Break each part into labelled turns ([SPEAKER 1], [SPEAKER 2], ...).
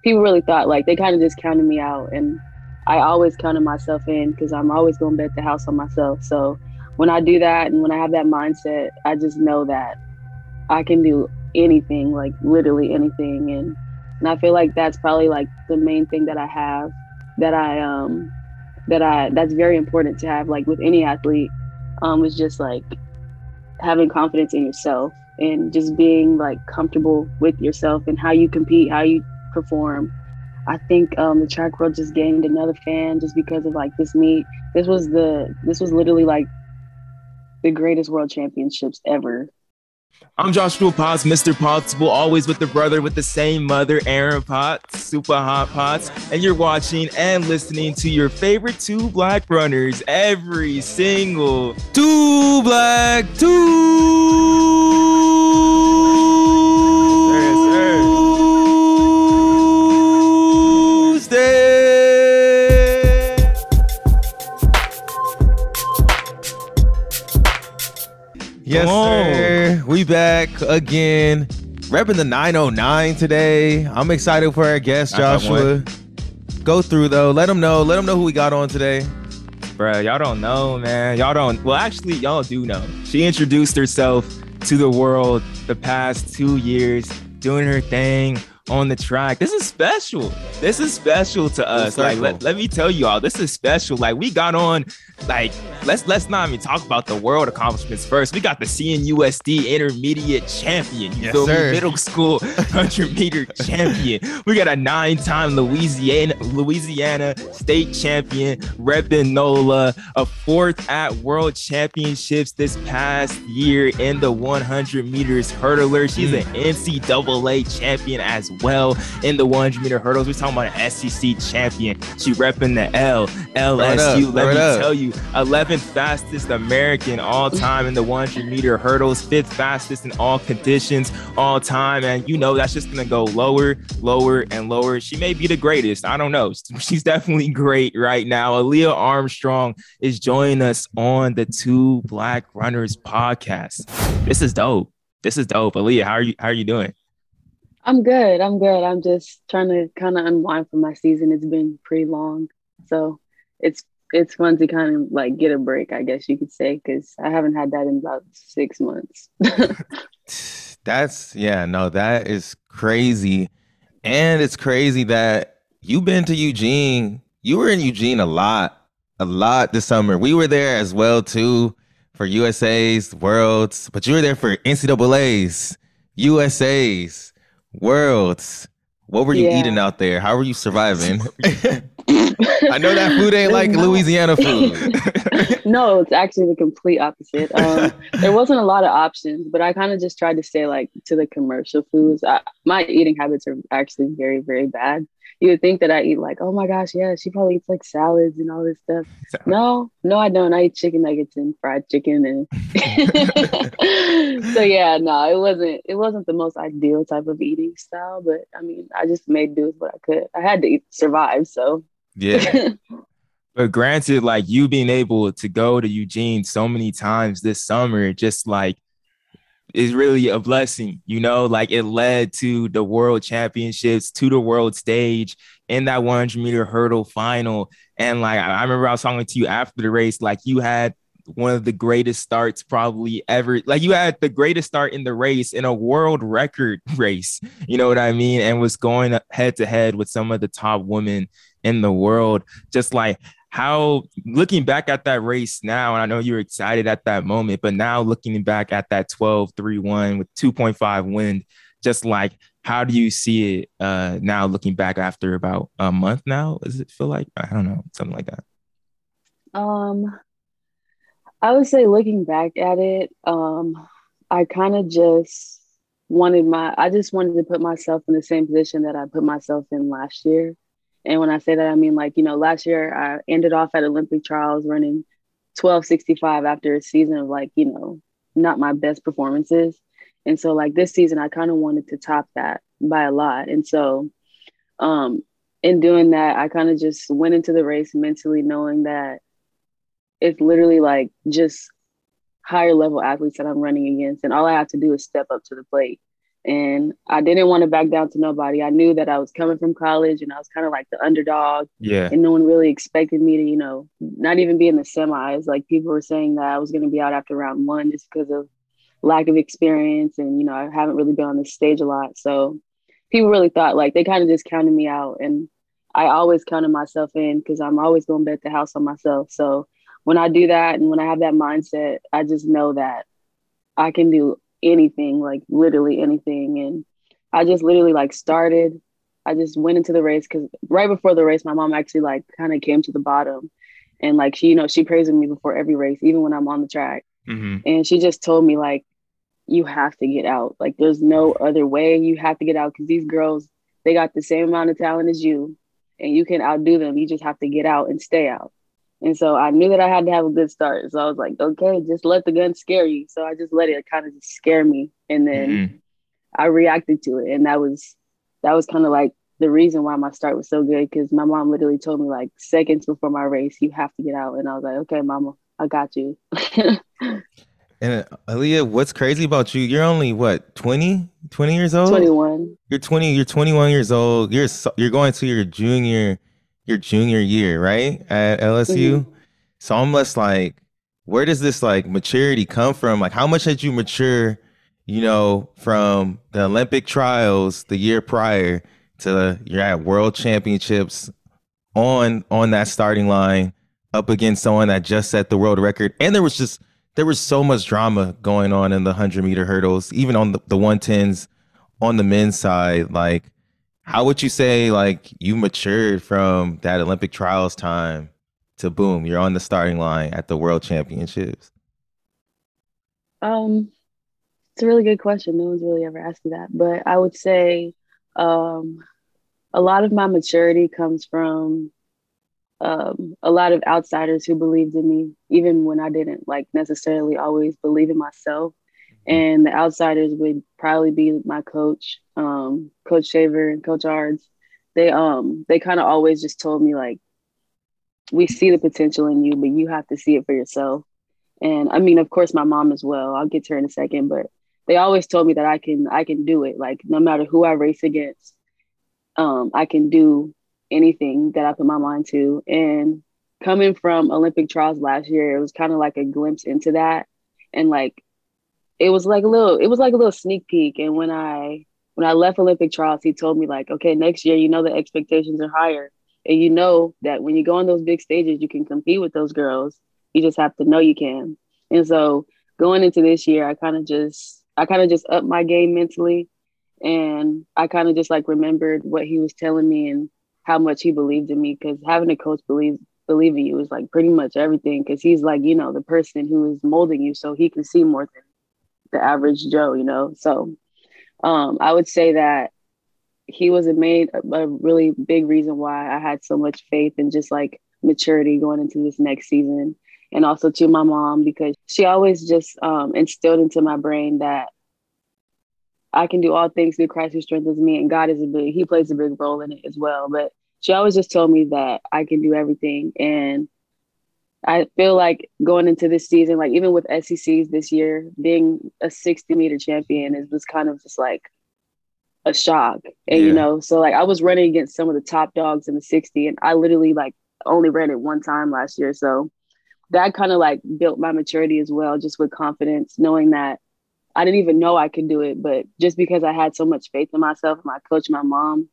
[SPEAKER 1] people really thought like they kind of just counted me out, and I always counted myself in because I'm always going to bet the house on myself. So when I do that and when I have that mindset, I just know that I can do anything, like literally anything. And I feel like that's probably like the main thing that I have that that's very important to have like with any athlete, is just like having confidence in yourself and just being like comfortable with yourself and how you compete, how you perform. I think the track world just gained another fan just because of like this meet. This was literally like the greatest world championships ever.
[SPEAKER 2] I'm Joshua Potts, Mr. Possible, always with the brother with the same mother, Aaron Potts, Super Hot Potts, and you're watching and listening to your favorite two black runners every single Two Black Tuesday. Yes, sir. We back again, repping the 909 today. I'm excited for our guest, Joshua. Go through though. Let them know who we got on today.
[SPEAKER 3] Bruh, y'all don't know, man. Well, actually, y'all do know. She introduced herself to the world the past 2 years, doing her thing on the track. This is special. This is special to us. Like, let me tell you all, this is special. Like, we got on, like, let's not even talk about the world accomplishments first. We got the CNUSD intermediate champion. You feel me? Middle school 100-meter champion. We got a 9-time Louisiana state champion, repping NOLA, a 4th at World Championships this past year in the 100 meters hurdler. She's an NCAA champion as well in the 100-meter hurdles. We're talking about an SEC champion. She repping the LSU. Let me tell you, 11th fastest American all time in the 100-meter hurdles, 5th fastest in all conditions all time. And you know, that's just going to go lower, lower, and lower. She may be the greatest. I don't know. She's definitely great right now. Alia Armstrong is joining us on the Two Black Runners podcast. This is dope. Alia, how are you doing?
[SPEAKER 1] I'm good. I'm just trying to kind of unwind from my season. It's been pretty long. So it's fun to kind of like get a break, I guess you could say, because I haven't had that in about 6 months.
[SPEAKER 2] That is crazy. And it's crazy that you've been to Eugene. You were in Eugene a lot this summer. We were there as well, too, for USA's, Worlds. But you were there for NCAA's, USA's, Worlds. What were you eating out there? How were you surviving? I know that food ain't like Louisiana food.
[SPEAKER 1] No, it's actually the complete opposite. There wasn't a lot of options, but I kind of just tried to stay like to the commercial foods. My eating habits are actually very, very bad. You would think that I eat like, oh my gosh, yeah, she probably eats like salads and all this stuff. No, I don't. I eat chicken nuggets and fried chicken, and so it wasn't the most ideal type of eating style. But I mean, I just made do with what I could. I had to survive, so
[SPEAKER 2] yeah.
[SPEAKER 3] But granted, like you being able to go to Eugene so many times this summer, just like is really a blessing, you know, like it led to the world championships, to the world stage in that 100-meter hurdle final. And like, I remember I was talking to you after the race, like you had one of the greatest starts probably ever. Like you had the greatest start in the race in a world record race, you know what I mean? And was going head to head with some of the top women in the world. Just like, how, looking back at that race now, and I know you were excited at that moment, but now looking back at that 12:31 with 2.5 wind, just like, how do you see it now looking back after about a month now? Does it feel like, I don't know, something like that?
[SPEAKER 1] I would say looking back at it, I kind of just I just wanted to put myself in the same position that I put myself in last year. And when I say that, I mean, like, you know, last year I ended off at Olympic trials running 12:65 after a season of like, you know, not my best performances. And so like this season, I kind of wanted to top that by a lot. And so in doing that, I kind of just went into the race mentally knowing that it's literally like just higher level athletes that I'm running against. And all I have to do is step up to the plate. And I didn't want to back down to nobody. I knew that I was coming from college and I was kind of like the underdog,
[SPEAKER 3] Yeah.
[SPEAKER 1] and no one really expected me to, not even be in the semis. Like people were saying that I was going to be out after round one just because of lack of experience. And, I haven't really been on this stage a lot. So people really thought like they kind of just counted me out. And I always counted myself in because I'm always going to bet the house on myself. So when I do that and when I have that mindset, I just know that I can do anything, like literally anything. And I just literally like started. I just went into the race because right before the race, my mom actually like kind of came to the bottom, and like she praises me before every race, even when I'm on the track.
[SPEAKER 3] Mm-hmm.
[SPEAKER 1] And she just told me like, you have to get out. Like there's no other way. You have to get out because these girls, they got the same amount of talent as you, and you can outdo them. You just have to get out and stay out. And so I knew that I had to have a good start. So I was like, okay, just let the gun scare you. So I just let it kind of just scare me. And then
[SPEAKER 3] Mm-hmm.
[SPEAKER 1] I reacted to it. And that was kind of like the reason why my start was so good, because my mom literally told me like seconds before my race, you have to get out. And I was like, okay, mama, I got you.
[SPEAKER 2] And Alia, what's crazy about you? You're only what, 20 years old?
[SPEAKER 1] 21.
[SPEAKER 2] You're 21 years old. You're going to your junior year, right? At
[SPEAKER 1] Mm-hmm.
[SPEAKER 2] LSU. So I'm less like, where does this like maturity come from? Like how much had you mature, from the Olympic trials the year prior to you're at World Championships on that starting line up against someone that just set the world record. And there was so much drama going on in the 100-meter hurdles, even on the 110s on the men's side. Like, how would you say like you matured from that Olympic trials time to boom, you're on the starting line at the World Championships?
[SPEAKER 1] Um, it's a really good question. No one's really ever asked me that. But I would say um, a lot of my maturity comes from a lot of outsiders who believed in me, even when I didn't like necessarily always believe in myself. And the outsiders would probably be my coach, Coach Shaver and Coach Ards. They kind of always just told me like, we see the potential in you, but you have to see it for yourself. And I mean, of course, my mom as well. I'll get to her in a second, but they always told me that I can do it. Like no matter who I race against, I can do anything that I put my mind to. And coming from Olympic trials last year, it was kind of like a glimpse into that. And like it was like a little sneak peek. And when I left Olympic trials, he told me like, okay, next year, the expectations are higher. And you know that when you go on those big stages, you can compete with those girls. You just have to know you can. And so going into this year, I kind of just upped my game mentally, and I kind of just like remembered what he was telling me and how much he believed in me. Because having a coach believe in you is like pretty much everything. Because he's like the person who is molding you, so he can see more than the average Joe. So I would say that he was a really big reason why I had so much faith and just like maturity going into this next season. And also to my mom, because she always just instilled into my brain that I can do all things through Christ who strengthens me, and he plays a big role in it as well. But she always just told me that I can do everything. And I feel like going into this season, like even with SECs this year, being a 60-meter champion was kind of just like a shock. And,
[SPEAKER 3] Yeah.
[SPEAKER 1] so like I was running against some of the top dogs in the 60, and I literally like only ran it one time last year. So that kind of like built my maturity as well, just with confidence, knowing that I didn't even know I could do it. But just because I had so much faith in myself, my coach, my mom,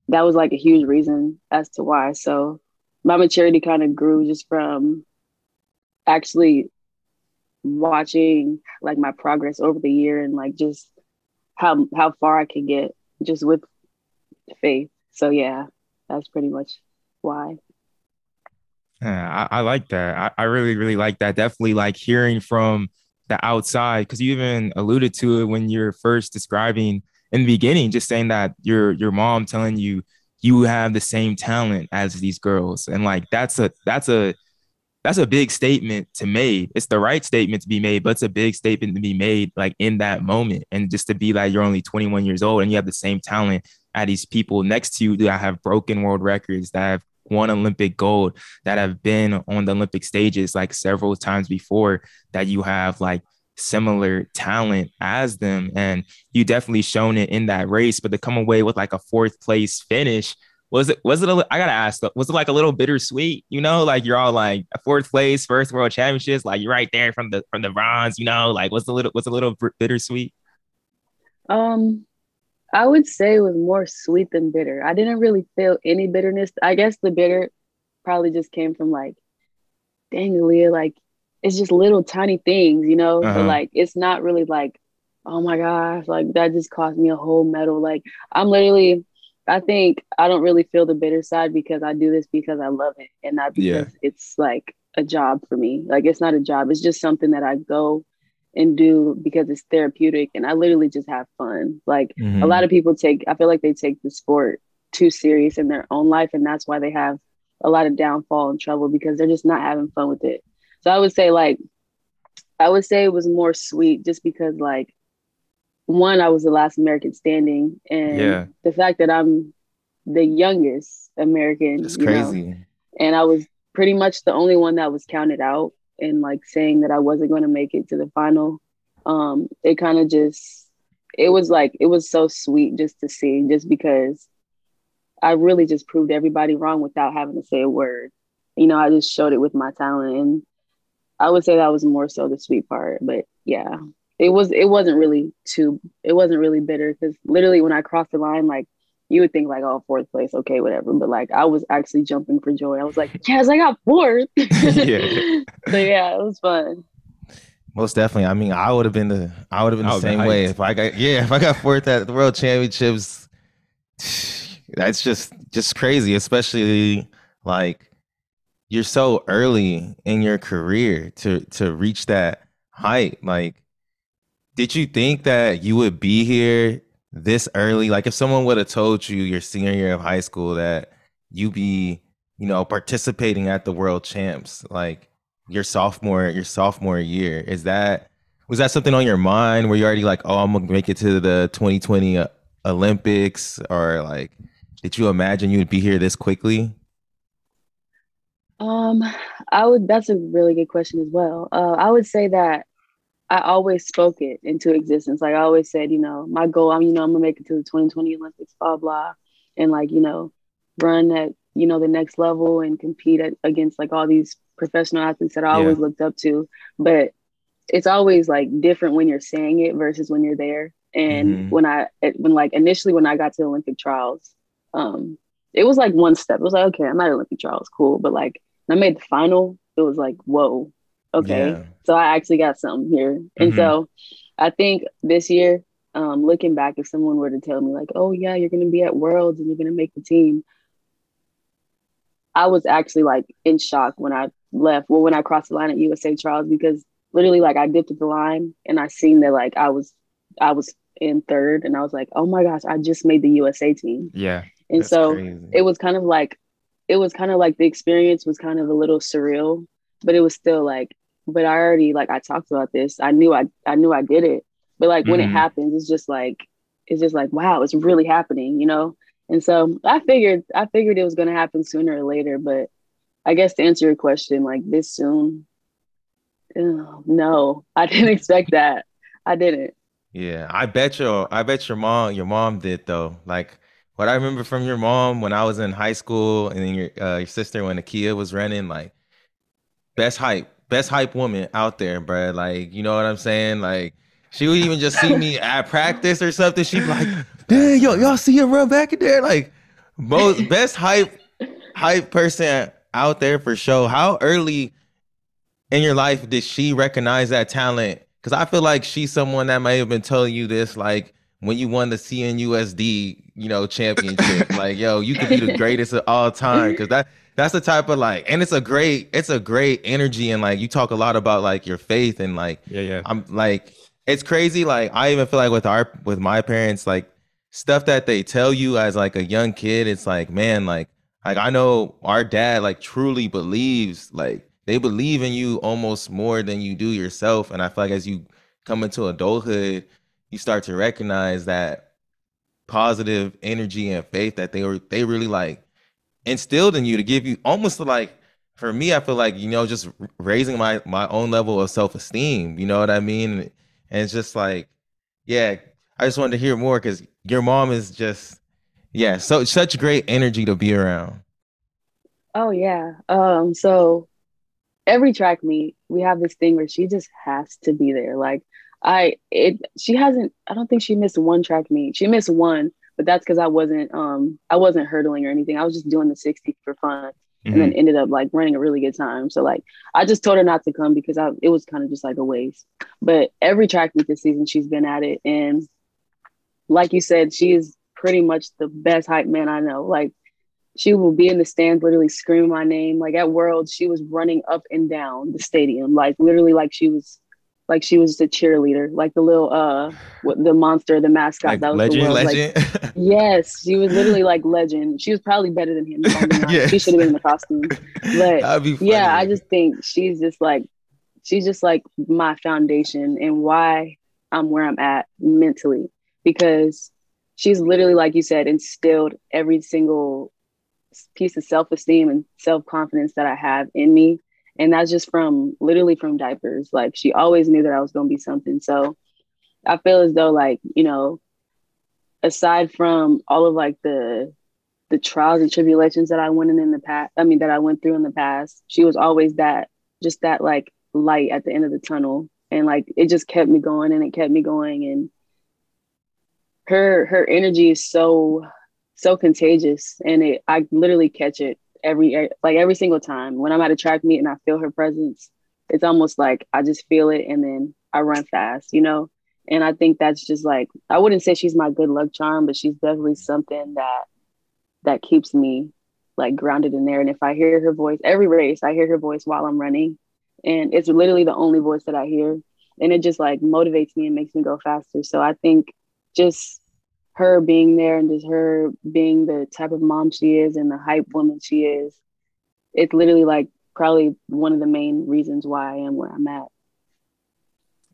[SPEAKER 1] that was like a huge reason as to why. So my maturity kind of grew just from actually watching like my progress over the year, and like just how far I could get just with faith. So yeah, that's pretty much why.
[SPEAKER 3] Yeah, I like that. I really, really like that. Definitely like hearing from the outside, because you even alluded to it when you're first describing in the beginning, just saying that your mom telling you you have the same talent as these girls. And like that's a big statement to make. It's the right statement to be made, but it's a big statement to be made like in that moment. And just to be like you're only 21 years old and you have the same talent as these people next to you that have broken world records, that have won Olympic gold, that have been on the Olympic stages like several times before, that you have like similar talent as them. And you definitely shown it in that race, but to come away with like a fourth place finish, I gotta ask, was it like a little bittersweet, like you're all like a fourth place, first world championships, like you're right there from the bronze, like was a little bittersweet?
[SPEAKER 1] Um, I would say it was more sweet than bitter. I didn't really feel any bitterness. I guess the bitter probably just came from like, dang, Aaliyah, like it's just little tiny things, but
[SPEAKER 3] Uh-huh.
[SPEAKER 1] like it's not really like, oh my gosh, like that just cost me a whole medal. Like I'm literally, I think I don't really feel the bitter side because I do this because I love it and not
[SPEAKER 3] Yeah.
[SPEAKER 1] because it's like a job for me. Like it's not a job, it's just something that I go and do because it's therapeutic and I literally just have fun. Like a lot
[SPEAKER 3] Mm-hmm.
[SPEAKER 1] of people I feel like they take the sport too serious in their own life and that's why they have a lot of downfall and trouble because they're just not having fun with it. So I would say it was more sweet just because like one, I was the last American standing and
[SPEAKER 3] Yeah.
[SPEAKER 1] the fact that I'm the youngest
[SPEAKER 2] That's
[SPEAKER 1] American,
[SPEAKER 2] crazy.
[SPEAKER 1] and I was pretty much the only one that was counted out and like saying that I wasn't going to make it to the final. It kind of just it was so sweet just to see just because I really just proved everybody wrong without having to say a word. I just showed it with my talent and I would say that was more so the sweet part. But yeah, it wasn't really bitter because literally when I crossed the line, like you would think like, oh, fourth place, okay, whatever. But like I was actually jumping for joy. I was like, yes, I got fourth.
[SPEAKER 3] Yeah.
[SPEAKER 1] So yeah, it was fun.
[SPEAKER 2] Most definitely. I mean, I would have been the
[SPEAKER 3] I would have been
[SPEAKER 2] same way
[SPEAKER 3] hyped.
[SPEAKER 2] if I got fourth at the World Championships. That's just crazy, especially like you're so early in your career to reach that height. Like, did you think that you would be here this early? Like, if someone would have told you your senior year of high school that you be, participating at the World Champs, like your sophomore year, was that something on your mind? Were you already like, oh, I'm gonna make it to the 2020 Olympics, or like, did you imagine you would be here this quickly?
[SPEAKER 1] Um, that's a really good question as well. I would say that I always spoke it into existence. Like I always said, my goal, I'm gonna make it to the 2020 Olympics, blah blah, and like run at the next level and compete against like all these professional athletes that I
[SPEAKER 3] Yeah.
[SPEAKER 1] always looked up to. But it's always like different when you're saying it versus when you're there. And
[SPEAKER 2] Mm-hmm.
[SPEAKER 1] when like initially when I got to the Olympic trials, um, it was like one step. It was like, okay, I'm at Olympic trials, cool. But like when I made the final, it was like, whoa, okay.
[SPEAKER 2] Yeah.
[SPEAKER 1] So I actually got something here. And
[SPEAKER 3] Mm-hmm.
[SPEAKER 1] so I think this year, looking back, if someone were to tell me like, oh yeah, you're gonna be at Worlds and you're gonna make the team, I was actually like in shock when I left. Well, when I crossed the line at USA trials, because literally like I dipped at the line and I seen that like I was in third and I was like, oh my gosh, I just made the USA team.
[SPEAKER 3] Yeah.
[SPEAKER 1] And
[SPEAKER 2] That's
[SPEAKER 1] so
[SPEAKER 2] crazy.
[SPEAKER 1] it was kind of like the experience was kind of a little surreal, but it was still like, but I already like I talked about this. I knew I did it. But like when it
[SPEAKER 3] Mm-hmm.
[SPEAKER 1] happens, it's just like wow, it's really happening. And so I figured it was gonna happen sooner or later, but I guess to answer your question, like this soon, no, I didn't expect that. I didn't.
[SPEAKER 2] Yeah, I bet your mom did though. Like what I remember from your mom when I was in high school, and then your sister when Akia was running, like best hype woman out there, bro. Like, you know what I'm saying? Like, she would even just see me at practice or something. She'd be like, "Dang, yo, y'all see her run back in there?" Like, most best hype person out there for sure. How early in your life did she recognize that talent? Because I feel like she's someone that may have been telling you this, like when you won the CNUSD, championship. Like, yo, you could be the greatest of all time. Because that's the type of like, and it's a great energy, and like you talk a lot about like your faith and like
[SPEAKER 3] Yeah. Yeah.
[SPEAKER 2] I'm like it's crazy. Like I even feel like with my parents, like stuff that they tell you as like a young kid, it's like man, like I know our dad like truly believes, like they believe in you almost more than you do yourself. And I feel like as you come into adulthood, you start to recognize that positive energy and faith that they really like instilled in you to give you almost like for me, I feel like, just raising my own level of self-esteem, you know what I mean? And it's just like, yeah, I just wanted to hear more because your mom is just, yeah, so such great energy to be around.
[SPEAKER 1] Oh yeah. So every track meet, we have this thing where she just has to be there. Like she hasn't, I don't think she missed one track meet. She missed one, but that's because I wasn't hurdling or anything. I was just doing the 60 for fun, and then
[SPEAKER 3] Mm-hmm.
[SPEAKER 1] ended up like running a really good time. So like I just told her not to come because it was kind of just like a waste. But every track meet this season, she's been at it. And like you said, she is pretty much the best hype man I know. Like she will be in the stands literally screaming my name. Like at World, she was running up and down the stadium, like literally like she was the cheerleader, like the little the monster, the mascot
[SPEAKER 3] Like
[SPEAKER 1] that was the
[SPEAKER 3] legend.
[SPEAKER 1] World. Like
[SPEAKER 2] Legend.
[SPEAKER 1] yes, she was literally like legend. She was probably better than him, if I'm being honest. She should
[SPEAKER 2] Yes.
[SPEAKER 1] have been in the costume. But
[SPEAKER 2] That would be
[SPEAKER 1] yeah, I
[SPEAKER 2] funny.
[SPEAKER 1] just think she's just like my foundation and why I'm where I'm at mentally. Because she's literally, like you said, instilled every single piece of self-esteem and self-confidence that I have in me. And that's just from literally from diapers. Like she always knew that I was going to be something. So I feel as though like, aside from all of like the trials and tribulations that I went in the past, I mean, that I went through in the past, she was always just that like light at the end of the tunnel. And like, it just kept me going and it kept me going. And her energy is so contagious, and I literally catch it every single time when I'm at a track meet and I feel her presence. It's almost like I just feel it and then I run fast. And I think that's just like, I wouldn't say she's my good luck charm, but she's definitely something that keeps me like grounded in there. And if I hear her voice every race, I hear her voice while I'm running, and it's literally the only voice that I hear, and it just like motivates me and makes me go faster. So I think just her being there and just her being the type of mom she is and the hype woman she is, it's literally like probably one of the main reasons why I am where I'm at.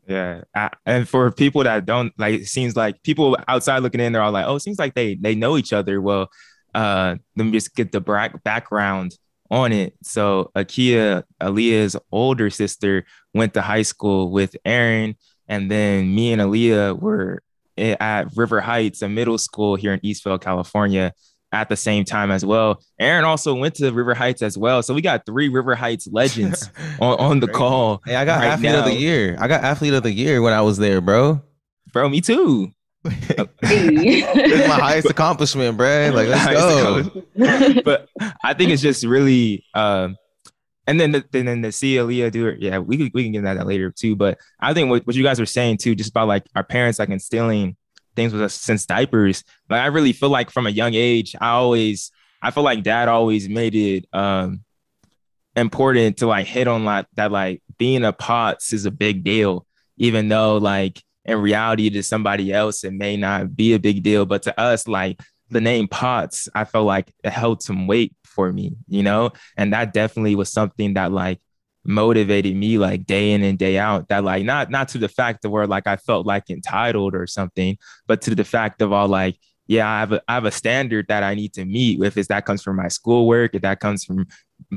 [SPEAKER 3] Yeah. And for people that don't like, it seems like people outside looking in, they're all like, oh, it seems like they know each other. Well, let me just get the background on it. So Alia's older sister, went to high school with Aaron. And then me and Alia were at River Heights, a middle school here in Eastville, California, at the same time as well. Aaron also went to River Heights as well. So we got three River Heights legends
[SPEAKER 2] That's
[SPEAKER 3] on the
[SPEAKER 2] crazy.
[SPEAKER 3] call
[SPEAKER 2] Hey, I got
[SPEAKER 3] right
[SPEAKER 2] athlete of the
[SPEAKER 3] now.
[SPEAKER 2] year. I got athlete of the year when I was there, bro.
[SPEAKER 3] Bro, me too.
[SPEAKER 1] Hey.
[SPEAKER 2] It's my highest accomplishment, bro. Like, let's go.
[SPEAKER 3] But I think it's just really and then the see Aaliyah do it. Yeah, we can get into that later too. But I think what you guys were saying too, just about like our parents like instilling things with us since diapers. Like I really feel like from a young age, I feel like dad always made it important to like hit on like that, like being a POTS is a big deal, even though like in reality to somebody else it may not be a big deal, but to us like the name POTS, I felt like it held some weight for me, and that definitely was something that like motivated me like day in and day out, that like not to the fact of where like I felt like entitled or something, but to the fact of all like, yeah, I have a standard that I need to meet. If it's that comes from my schoolwork, if that comes from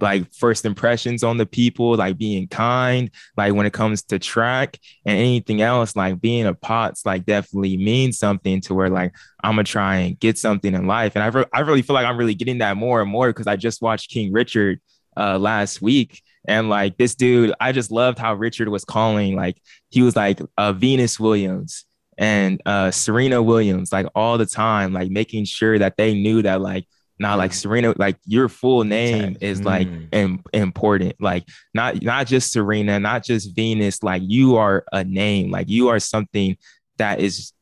[SPEAKER 3] like first impressions on the people, like being kind, like when it comes to track and anything else, like being a POTS like definitely means something to where like I'm gonna try and get something in life. And I really feel like I'm really getting that more and more because I just watched King Richard last week. And like this dude, I just loved how Richard was calling, like he was like Venus Williams and Serena Williams, like all the time, like making sure that they knew that like, not like Serena, like your full name is like important. Like not just Serena, not just Venus. Like you are a name. Like you are something that is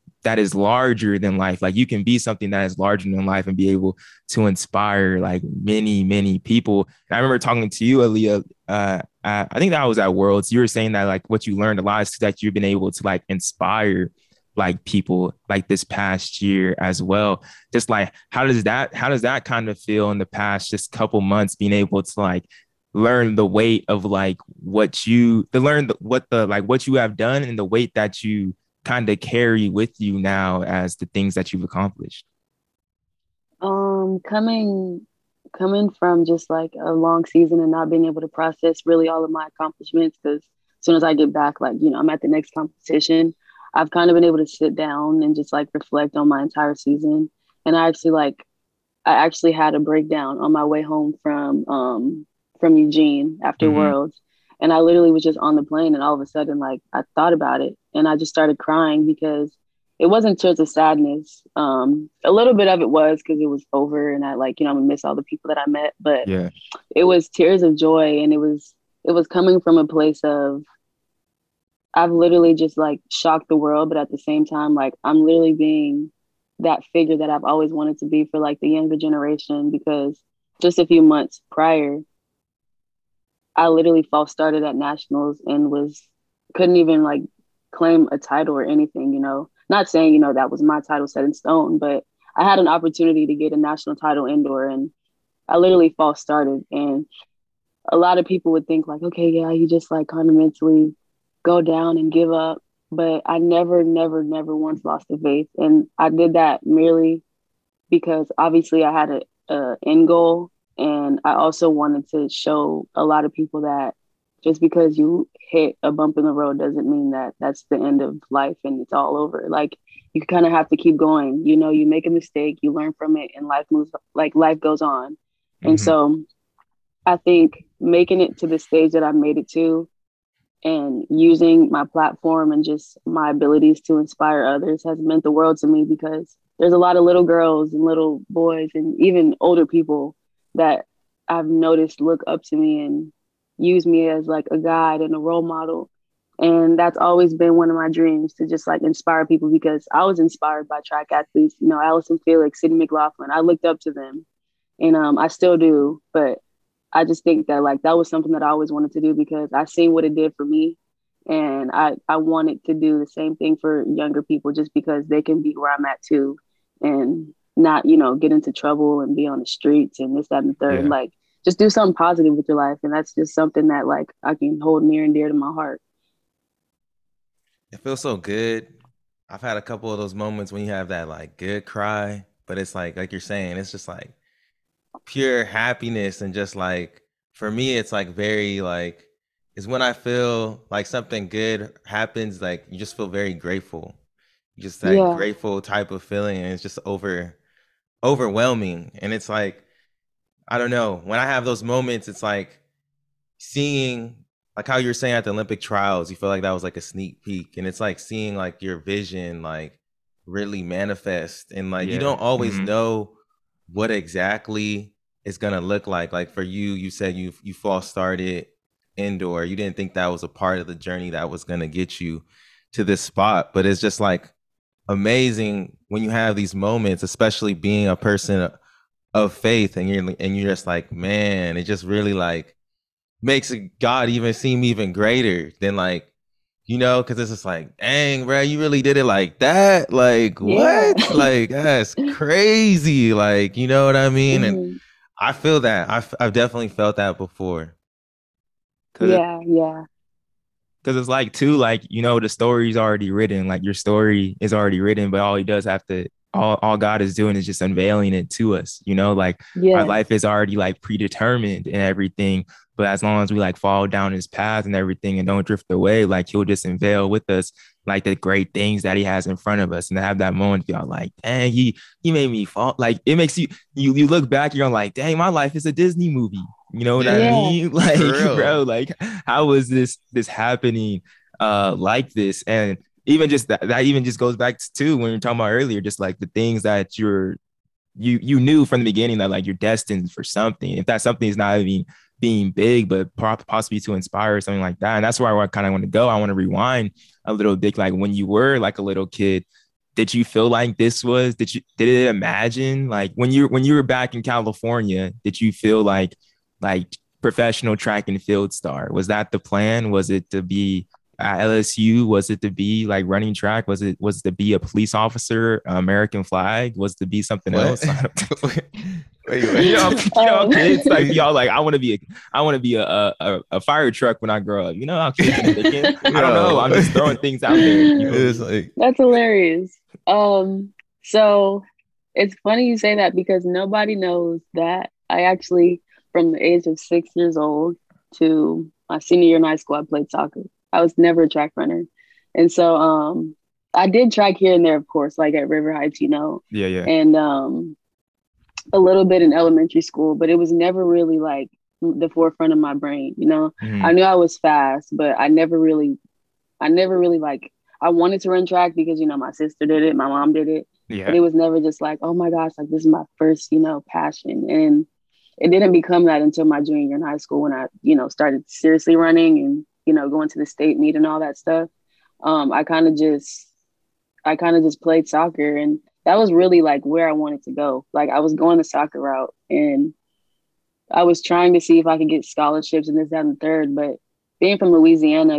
[SPEAKER 3] larger than life. Like you can be something that is larger than life and be able to inspire like many people. And I remember talking to you, Aaliyah. I think that was at Worlds. You were saying that like what you learned a lot is that you've been able to like inspire like people like this past year as well. Just like how does that kind of feel in the past just couple months, being able to like learn the weight of like what you what you have done and the weight that you kind of carry with you now as the things that you've accomplished?
[SPEAKER 1] Coming coming from just like a long season and not being able to process really all of my accomplishments, because as soon as I get back, like, I'm at the next competition, I've kind of been able to sit down and just like reflect on my entire season. And I actually had a breakdown on my way home from Eugene after
[SPEAKER 3] Mm-hmm.
[SPEAKER 1] Worlds. And I literally was just on the plane, and all of a sudden, like, I thought about it and I just started crying, because it wasn't tears of sadness. A little bit of it was because it was over and I, like, I'm gonna miss all the people that I met, but
[SPEAKER 3] Yeah.
[SPEAKER 1] it was tears of joy. And it was coming from a place of, I've literally just like shocked the world, but at the same time, like, I'm literally being that figure that I've always wanted to be for like the younger generation, because just a few months prior, I literally false started at nationals and couldn't even like claim a title or anything. Not saying, that was my title set in stone, but I had an opportunity to get a national title indoor, and I literally false started. And a lot of people would think like, okay, yeah, you just like kind of mentally go down and give up. But I never, never, never once lost the faith. And I did that merely because obviously I had a end goal. And I also wanted to show a lot of people that just because you hit a bump in the road doesn't mean that that's the end of life and it's all over. Like, you kind of have to keep going. You make a mistake, you learn from it, and life goes on. And
[SPEAKER 3] Mm-hmm.
[SPEAKER 1] so I think making it to the stage that I made it to, and using my platform and just my abilities to inspire others has meant the world to me, because there's a lot of little girls and little boys and even older people that I've noticed look up to me and use me as like a guide and a role model. And that's always been one of my dreams, to just like inspire people, because I was inspired by track athletes, Allison Felix, Sydney McLaughlin. I looked up to them, and I still do. But I just think that like that was something that I always wanted to do, because I seen what it did for me. And I wanted to do the same thing for younger people, just because they can be where I'm at too, and not, get into trouble and be on the streets and this, that, and the third.
[SPEAKER 3] Yeah.
[SPEAKER 1] Like, just do something positive with your life. And that's just something that like I can hold near and dear to my heart.
[SPEAKER 2] It feels so good. I've had a couple of those moments when you have that like good cry, but it's like you're saying, it's just like pure happiness. And just like, for me, it's like very like, is when I feel like something good happens, like you just feel very grateful. Just that
[SPEAKER 1] Yeah.
[SPEAKER 2] grateful type of feeling, and it's just overwhelming. And it's like, I don't know, when I have those moments, it's like seeing, like how you were saying at the Olympic trials, you feel like that was like a sneak peek, and it's like seeing like your vision like really manifest. And like you
[SPEAKER 3] Yeah.
[SPEAKER 2] don't always
[SPEAKER 3] Mm-hmm.
[SPEAKER 2] know what exactly it's gonna look like. Like for you, you said you false started indoor. You didn't think that was a part of the journey that was gonna get you to this spot. But it's just like amazing when you have these moments, especially being a person of faith, and you're just like, man, it just really like makes God even seem even greater than like, because it's just like, dang, bro, you really did it like that? Like,
[SPEAKER 1] Yeah.
[SPEAKER 2] what? Like, that's crazy. Like, you know what I mean? And
[SPEAKER 1] Hmm.
[SPEAKER 2] I feel that. I've definitely felt that before.
[SPEAKER 3] Cause
[SPEAKER 1] Yeah. Yeah.
[SPEAKER 3] Because it's like too, like, the story's already written. Like your story is already written, but all he does have to all God is doing is just unveiling it to us, like our
[SPEAKER 1] Yes.
[SPEAKER 3] life is already like predetermined and everything. But as long as we like fall down his path and everything and don't drift away, like he'll just unveil with us like the great things that he has in front of us. And to have that moment, y'all like, dang, he made me fall. Like it makes you look back, you're like, dang, my life is a Disney movie. You know what I
[SPEAKER 2] Yeah,
[SPEAKER 1] Yeah.
[SPEAKER 3] mean?
[SPEAKER 2] for
[SPEAKER 3] Like,
[SPEAKER 2] real.
[SPEAKER 3] bro, like how is this happening like this? And even just that even just goes back to when we were talking about earlier, just like the things that you knew from the beginning that like you're destined for something. If that something is not even being big, but possibly to inspire something like that. And that's where I kind of want to go. I want to rewind a little bit. Like when you were like a little kid, did you feel like did it imagine like when you were back in California, did you feel like professional track and field star? Was that the plan? Was it to be at LSU? Was it to be like running track? Was it to be a police officer, American flag? Was it to be something
[SPEAKER 2] What?
[SPEAKER 3] else?
[SPEAKER 2] Wait.
[SPEAKER 3] Kids like
[SPEAKER 1] Um,
[SPEAKER 3] y'all like I want to be a fire truck when I grow up. How kids be thinking. I don't know.
[SPEAKER 2] Yo.
[SPEAKER 3] I'm just throwing things out there. You feel
[SPEAKER 2] It's
[SPEAKER 3] me?
[SPEAKER 2] like,
[SPEAKER 1] that's hilarious. So it's funny you say that, because nobody knows that I actually, from the age of 6 years old to my senior year in high school, I played soccer. I was never a track runner. And so I did track here and there, of course, like at River Heights,
[SPEAKER 3] Yeah, yeah.
[SPEAKER 1] and a little bit in elementary school, but it was never really like the forefront of my brain. I
[SPEAKER 3] Mm-hmm.
[SPEAKER 1] knew I was fast, but I never really like, I wanted to run track because, my sister did it, my mom did it, but
[SPEAKER 3] Yeah.
[SPEAKER 1] it was never just like, oh my gosh, like this is my first, passion. And it didn't become that until my junior year in high school when I, started seriously running and, going to the state meet and all that stuff. I kind of just, played soccer, and that was really like where I wanted to go. Like I was going the soccer route, and I was trying to see if I could get scholarships and this, that, and the third. But being from Louisiana,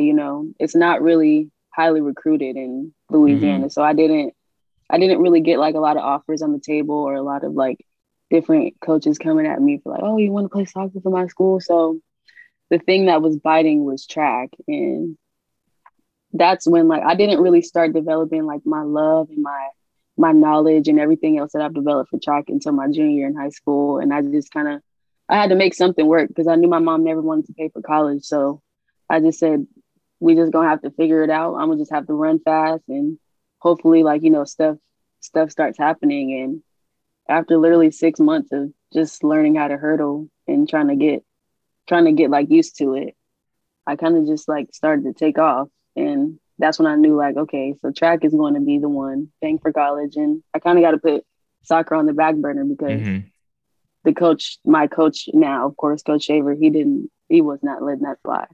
[SPEAKER 1] it's not really highly recruited in
[SPEAKER 3] Mm-hmm.
[SPEAKER 1] Louisiana. So I didn't really get like a lot of offers on the table, or a lot of like different coaches coming at me for like, oh, you want to play soccer for my school? So the thing that was biting was track. And that's when like I didn't really start developing like my love and my knowledge and everything else that I've developed for track until my junior year in high school. And I just kind of I had to make something work because I knew my mom never wanted to pay for college. So I just said, we just gonna have to figure it out. I'm gonna just have to run fast, and hopefully like, stuff starts happening. And after literally 6 months of just learning how to hurdle and trying to get like used to it, I kind of just like started to take off. And that's when I knew like, okay, so track is going to be the one thing for college. And I kind of got to put soccer on the back burner because
[SPEAKER 3] Mm-hmm.
[SPEAKER 1] my coach now, of course, Coach Shaver, he was not letting that fly.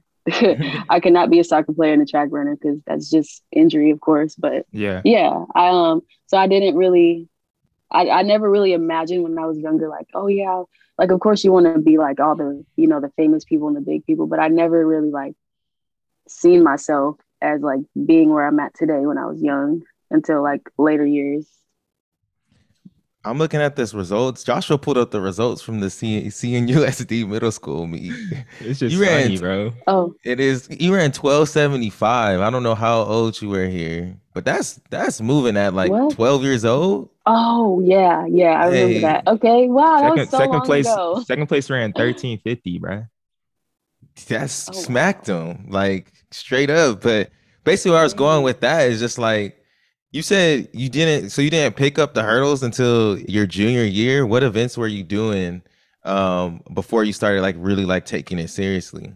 [SPEAKER 1] I could not be a soccer player and a track runner because that's just injury, of course. But
[SPEAKER 3] Yeah.
[SPEAKER 1] yeah, so I never really imagined when I was younger, like, oh yeah, like of course you want to be like all the, the famous people and the big people, but I never really like seen myself as like being where I'm at today when I was young until like later years.
[SPEAKER 2] I'm looking at this results. Joshua pulled up the results from the CNUSD middle school meet.
[SPEAKER 3] It's
[SPEAKER 2] You
[SPEAKER 3] just
[SPEAKER 2] ran
[SPEAKER 3] funny, bro.
[SPEAKER 1] Oh,
[SPEAKER 2] you ran 1275. I don't know how old you were here, but that's moving at like
[SPEAKER 1] what?
[SPEAKER 2] 12 years old.
[SPEAKER 1] Oh, yeah, yeah, I remember that.
[SPEAKER 2] Hey,
[SPEAKER 1] Okay, wow, that was
[SPEAKER 3] Second
[SPEAKER 1] so
[SPEAKER 3] second
[SPEAKER 1] long
[SPEAKER 3] place
[SPEAKER 1] ago.
[SPEAKER 3] second place ran 1350, bro.
[SPEAKER 2] that's
[SPEAKER 1] Oh
[SPEAKER 2] smacked
[SPEAKER 1] wow.
[SPEAKER 2] him like straight up. But basically, where I was going
[SPEAKER 1] Dang.
[SPEAKER 2] with that is just like you said you didn't pick up the hurdles until your junior year. What events were you doing before you started like really like taking it seriously?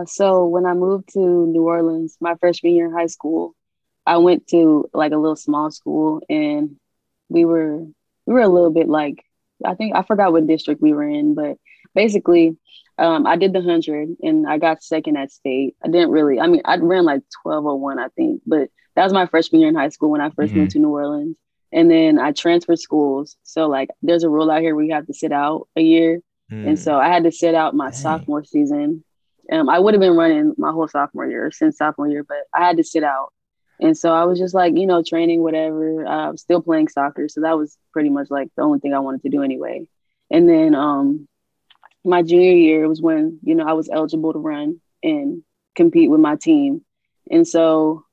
[SPEAKER 1] So when I moved to New Orleans, my freshman year in high school, I went to like a little small school, and we were we were a little bit like, I think I forgot what district we were in, but basically, I did the 100 and I got second at state. I didn't really, I mean, I ran like 12:01, I think, but that was my freshman year in high school when I first moved
[SPEAKER 3] Mm-hmm.
[SPEAKER 1] to New Orleans. And then I transferred schools. So like there's a rule out here where you have to sit out a year. And
[SPEAKER 2] Hmm.
[SPEAKER 1] so I had to sit out my
[SPEAKER 2] Dang.
[SPEAKER 1] sophomore season. I would have been running my whole sophomore year since sophomore year, but I had to sit out. And so I was just like, training, whatever, still playing soccer. So that was pretty much like the only thing I wanted to do anyway. And then my junior year was when, I was eligible to run and compete with my team. And so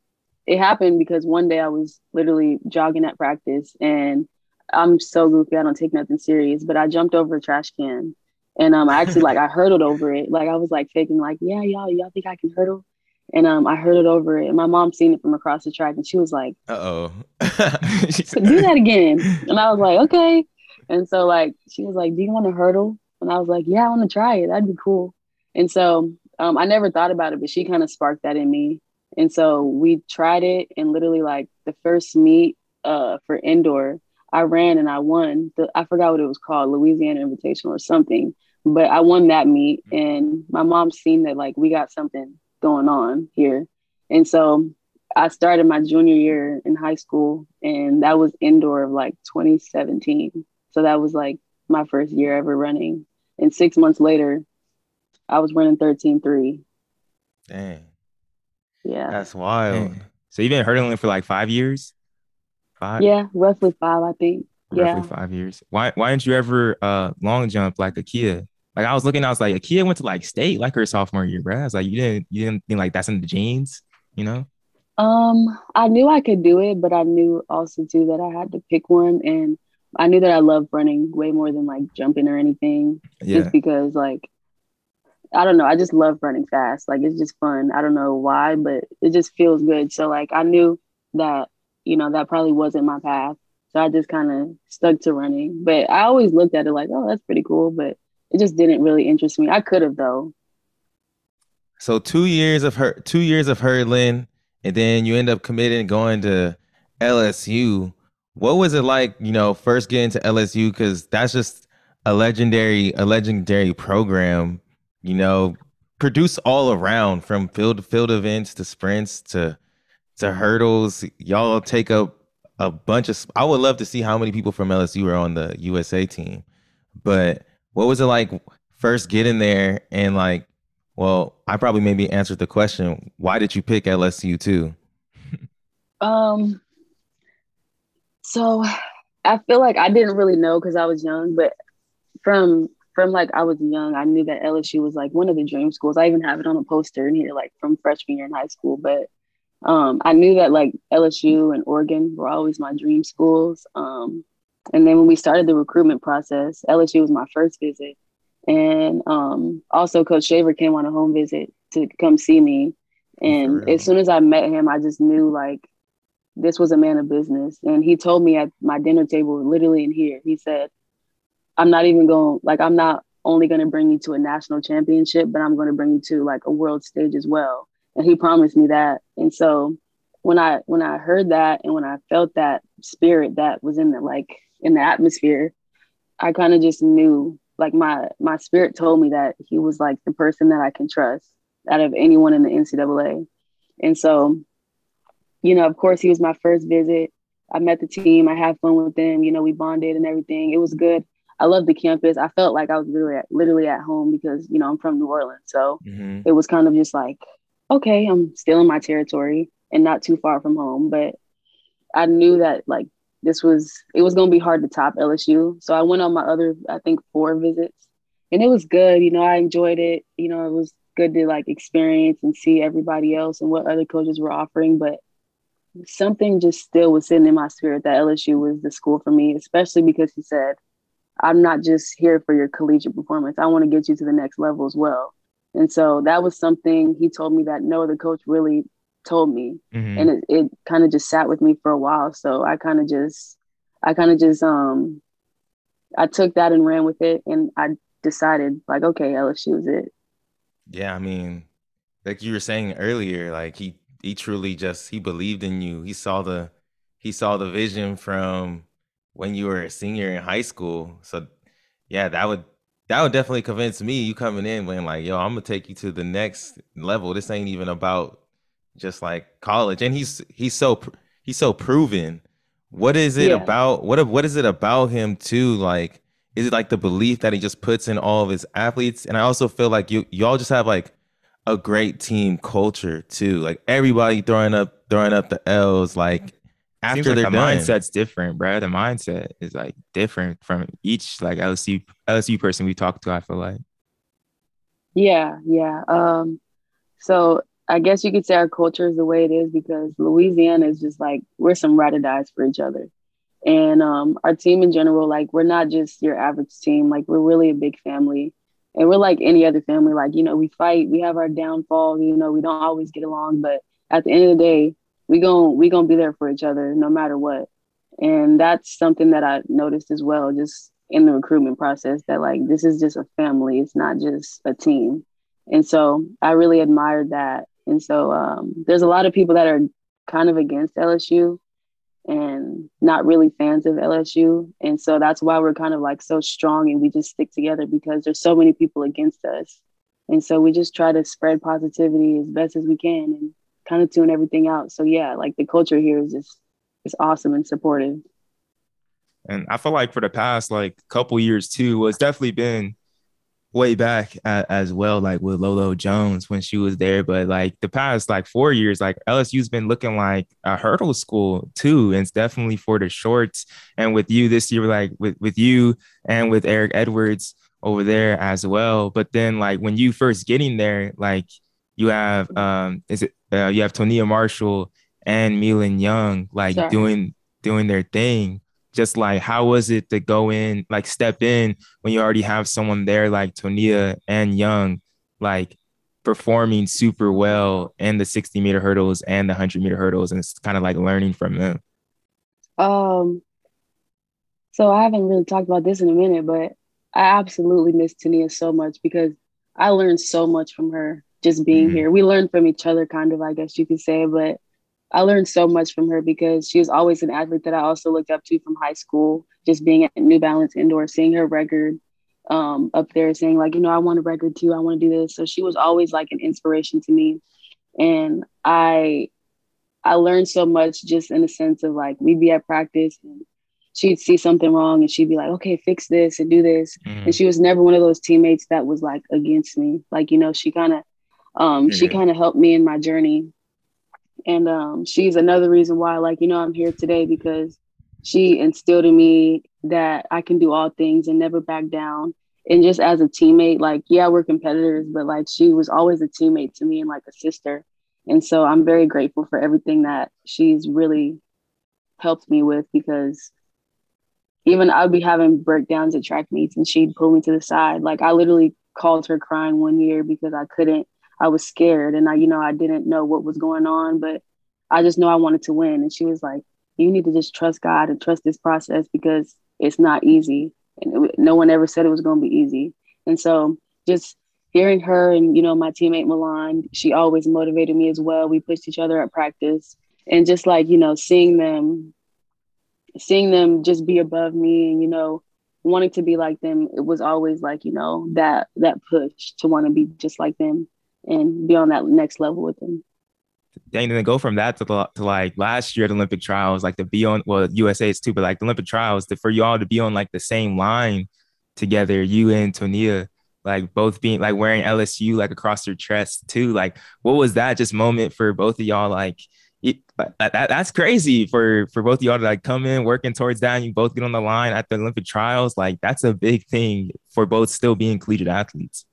[SPEAKER 1] it happened because one day I was literally jogging at practice, and I'm so goofy, I don't take nothing serious, but I jumped over a trash can. And I actually like I hurdled over it. Like I was like faking like, yeah, y'all think I can hurdle? And I hurdled over it. And my mom seen it from across the track, and she was like,
[SPEAKER 2] Uh-oh.
[SPEAKER 1] do that again. And I was like, okay. And so like she was like, do you want to hurdle? And I was like, yeah, I want to try it. That'd be cool. And so I never thought about it, but she kind of sparked that in me. And so we tried it, and literally like the first meet for indoor, I ran and I won. I forgot what it was called, Louisiana Invitational or something. But I won that meet, and my mom seen that like we got something going on here. And so I started my junior year in high school, and that was indoor of like 2017. So that was like my first year ever running. And 6 months later, I was running 13:3.
[SPEAKER 2] Dang,
[SPEAKER 1] Yeah.
[SPEAKER 2] that's wild.
[SPEAKER 3] Dang. So you've been hurdling for like 5 years? Five,
[SPEAKER 1] Yeah. Roughly 5, I think.
[SPEAKER 3] roughly
[SPEAKER 1] Yeah.
[SPEAKER 3] 5 years. Why didn't you ever long jump like Akia? Like I was looking, I was like, Akia went to like state like her sophomore year, bro. I was like, you didn't think like that's in the genes, you know?
[SPEAKER 1] I knew I could do it, but I knew also too that I had to pick one. And I knew that I loved running way more than like jumping or anything, just
[SPEAKER 3] Yeah.
[SPEAKER 1] because like I don't know, I just love running fast. Like it's just fun. I don't know why, but it just feels good. So like I knew that, that probably wasn't my path. So I just kind of stuck to running. But I always looked at it like, oh, that's pretty cool, but it just didn't really interest me. I could have though.
[SPEAKER 2] So 2 years of hurdling, and then you end up committing going to LSU. What was it like, first getting to LSU? Because that's just a legendary program, you know, produce all around from field to field events to sprints to hurdles. Y'all take up a bunch of. I would love to see how many people from LSU are on the USA team. But what was it like first getting there and like, well, I probably maybe answered the question. Why did you pick LSU too?
[SPEAKER 1] Um, so I feel like I didn't really know because I was young, but from like I was young, I knew that LSU was like one of the dream schools. I even have it on a poster in here, like from freshman year in high school. But I knew that like LSU and Oregon were always my dream schools. And then when we started the recruitment process, LSU was my first visit. And also Coach Shaver came on a home visit to come see me.
[SPEAKER 2] Oh, for
[SPEAKER 1] And as
[SPEAKER 2] real.
[SPEAKER 1] soon as I met him, I just knew like this was a man of business. And he told me at my dinner table, literally in here, he said, I'm not even going, like, I'm not only going to bring you to a national championship, but I'm going to bring you to like a world stage as well. And he promised me that. And so when I heard that and when I felt that spirit that was in the like in the atmosphere, I kind of just knew like my spirit told me that he was like the person that I can trust out of anyone in the NCAA. And so, of course he was my first visit. I met the team, I had fun with them, we bonded and everything. It was good. I loved the campus. I felt like I was literally at home because, I'm from New Orleans. So
[SPEAKER 2] Hmm.
[SPEAKER 1] it was kind of just like, okay, I'm still in my territory and not too far from home. But I knew that like it was going to be hard to top LSU. So I went on my other, I think, 4 visits, and it was good. I enjoyed it. It was good to like experience and see everybody else and what other coaches were offering. But something just still was sitting in my spirit that LSU was the school for me, especially because he said, I'm not just here for your collegiate performance. I want to get you to the next level as well. And so that was something he told me that no other coach really told me.
[SPEAKER 3] Hmm.
[SPEAKER 1] And it kind of just sat with me for a while. So I kind of just, I took that and ran with it. And I decided like, okay, LSU is it.
[SPEAKER 2] Yeah, I mean, like you were saying earlier, like he truly just he believed in you. He saw the vision from when you were a senior in high school. So yeah, that would definitely convince me. You coming in when like, yo, I'm gonna take you to the next level. This ain't even about just like college. And he's so proven. What is it
[SPEAKER 1] Yeah.
[SPEAKER 2] about what is it about him too? Like, is it like the belief that he just puts in all of his athletes? And I also feel like y'all just have like a great team culture too. Like everybody throwing up the L's like
[SPEAKER 3] Seems
[SPEAKER 2] after
[SPEAKER 3] like
[SPEAKER 2] they're
[SPEAKER 3] the
[SPEAKER 2] done.
[SPEAKER 3] mindset's different, bro. The mindset is like different from each like LSU person we talked to, I feel like.
[SPEAKER 1] Yeah. Yeah. So I guess you could say our culture is the way it is because Louisiana is just like we're some ride or dies for each other. And our team in general, like we're not just your average team. Like we're really a big family. And we're like any other family. Like, we fight, we have our downfalls, we don't always get along, but at the end of the day, we gonna be there for each other no matter what. And that's something that I noticed as well, just in the recruitment process, that like this is just a family, it's not just a team. And so I really admired that. And so there's a lot of people that are kind of against LSU and not really fans of LSU. And so that's why we're kind of like so strong and we just stick together because there's so many people against us. And so we just try to spread positivity as best as we can and kind of tune everything out. So yeah, like the culture here is just it's awesome and supportive.
[SPEAKER 3] And I feel like for the past like couple years too, well, it's definitely been way back as well, like with Lolo Jones when she was there. But like the past like 4 years, like LSU's been looking like a hurdle school too. And it's definitely for the shorts. And with you this year, like with you and with Eric Edwards over there as well. But then like when you first getting there, like you have you have Tonea Marshall and Milan Young like
[SPEAKER 1] Sorry.
[SPEAKER 3] doing their thing. just like how was it to go in, like step in when you already have someone there like Tonea and Young, like performing super well in the 60-meter hurdles and the 100-meter hurdles, and it's kind of like learning from them.
[SPEAKER 1] Um, so I haven't really talked about this in a minute, but I absolutely miss Tania so much because I learned so much from her just being
[SPEAKER 3] Mm-hmm.
[SPEAKER 1] here. We learned from each other, kind of, I guess you could say, but I learned so much from her because she was always an athlete that I also looked up to from high school, just being at New Balance Indoor, seeing her record up there, saying, like, I want a record too. I want to do this. So she was always like an inspiration to me. And I learned so much just in the sense of like we'd be at practice and she'd see something wrong and she'd be like, okay, fix this and do this. And
[SPEAKER 3] Mm-hmm.
[SPEAKER 1] she was never one of those teammates that was like against me. Like, she
[SPEAKER 3] Yeah.
[SPEAKER 1] kind of helped me in my journey. And she's another reason why, like, I'm here today because she instilled in me that I can do all things and never back down. And just as a teammate, like, yeah, we're competitors, but like she was always a teammate to me and like a sister. And so I'm very grateful for everything that she's really helped me with because even I'd be having breakdowns at track meets and she'd pull me to the side. Like I literally called her crying one year because I was scared and I didn't know what was going on, but I just know I wanted to win. And she was like, you need to just trust God and trust this process because it's not easy. And no one ever said it was going to be easy. And so just hearing her and, my teammate Milan, she always motivated me as well. We pushed each other at practice and just like, seeing them just be above me and wanting to be like them, it was always like that push to want to be just like them and be on that next level with them.
[SPEAKER 3] And then go from that to like last year at Olympic trials, like to be on, well, USA's too, but like the Olympic trials, for you all to be on like the same line together, you and Tonea, like both being like wearing LSU like across your chest too. Like, what was that just moment for both of y'all? Like, that's crazy for both of y'all to like come in working towards that and you both get on the line at the Olympic trials. Like, that's a big thing for both still being collegiate athletes.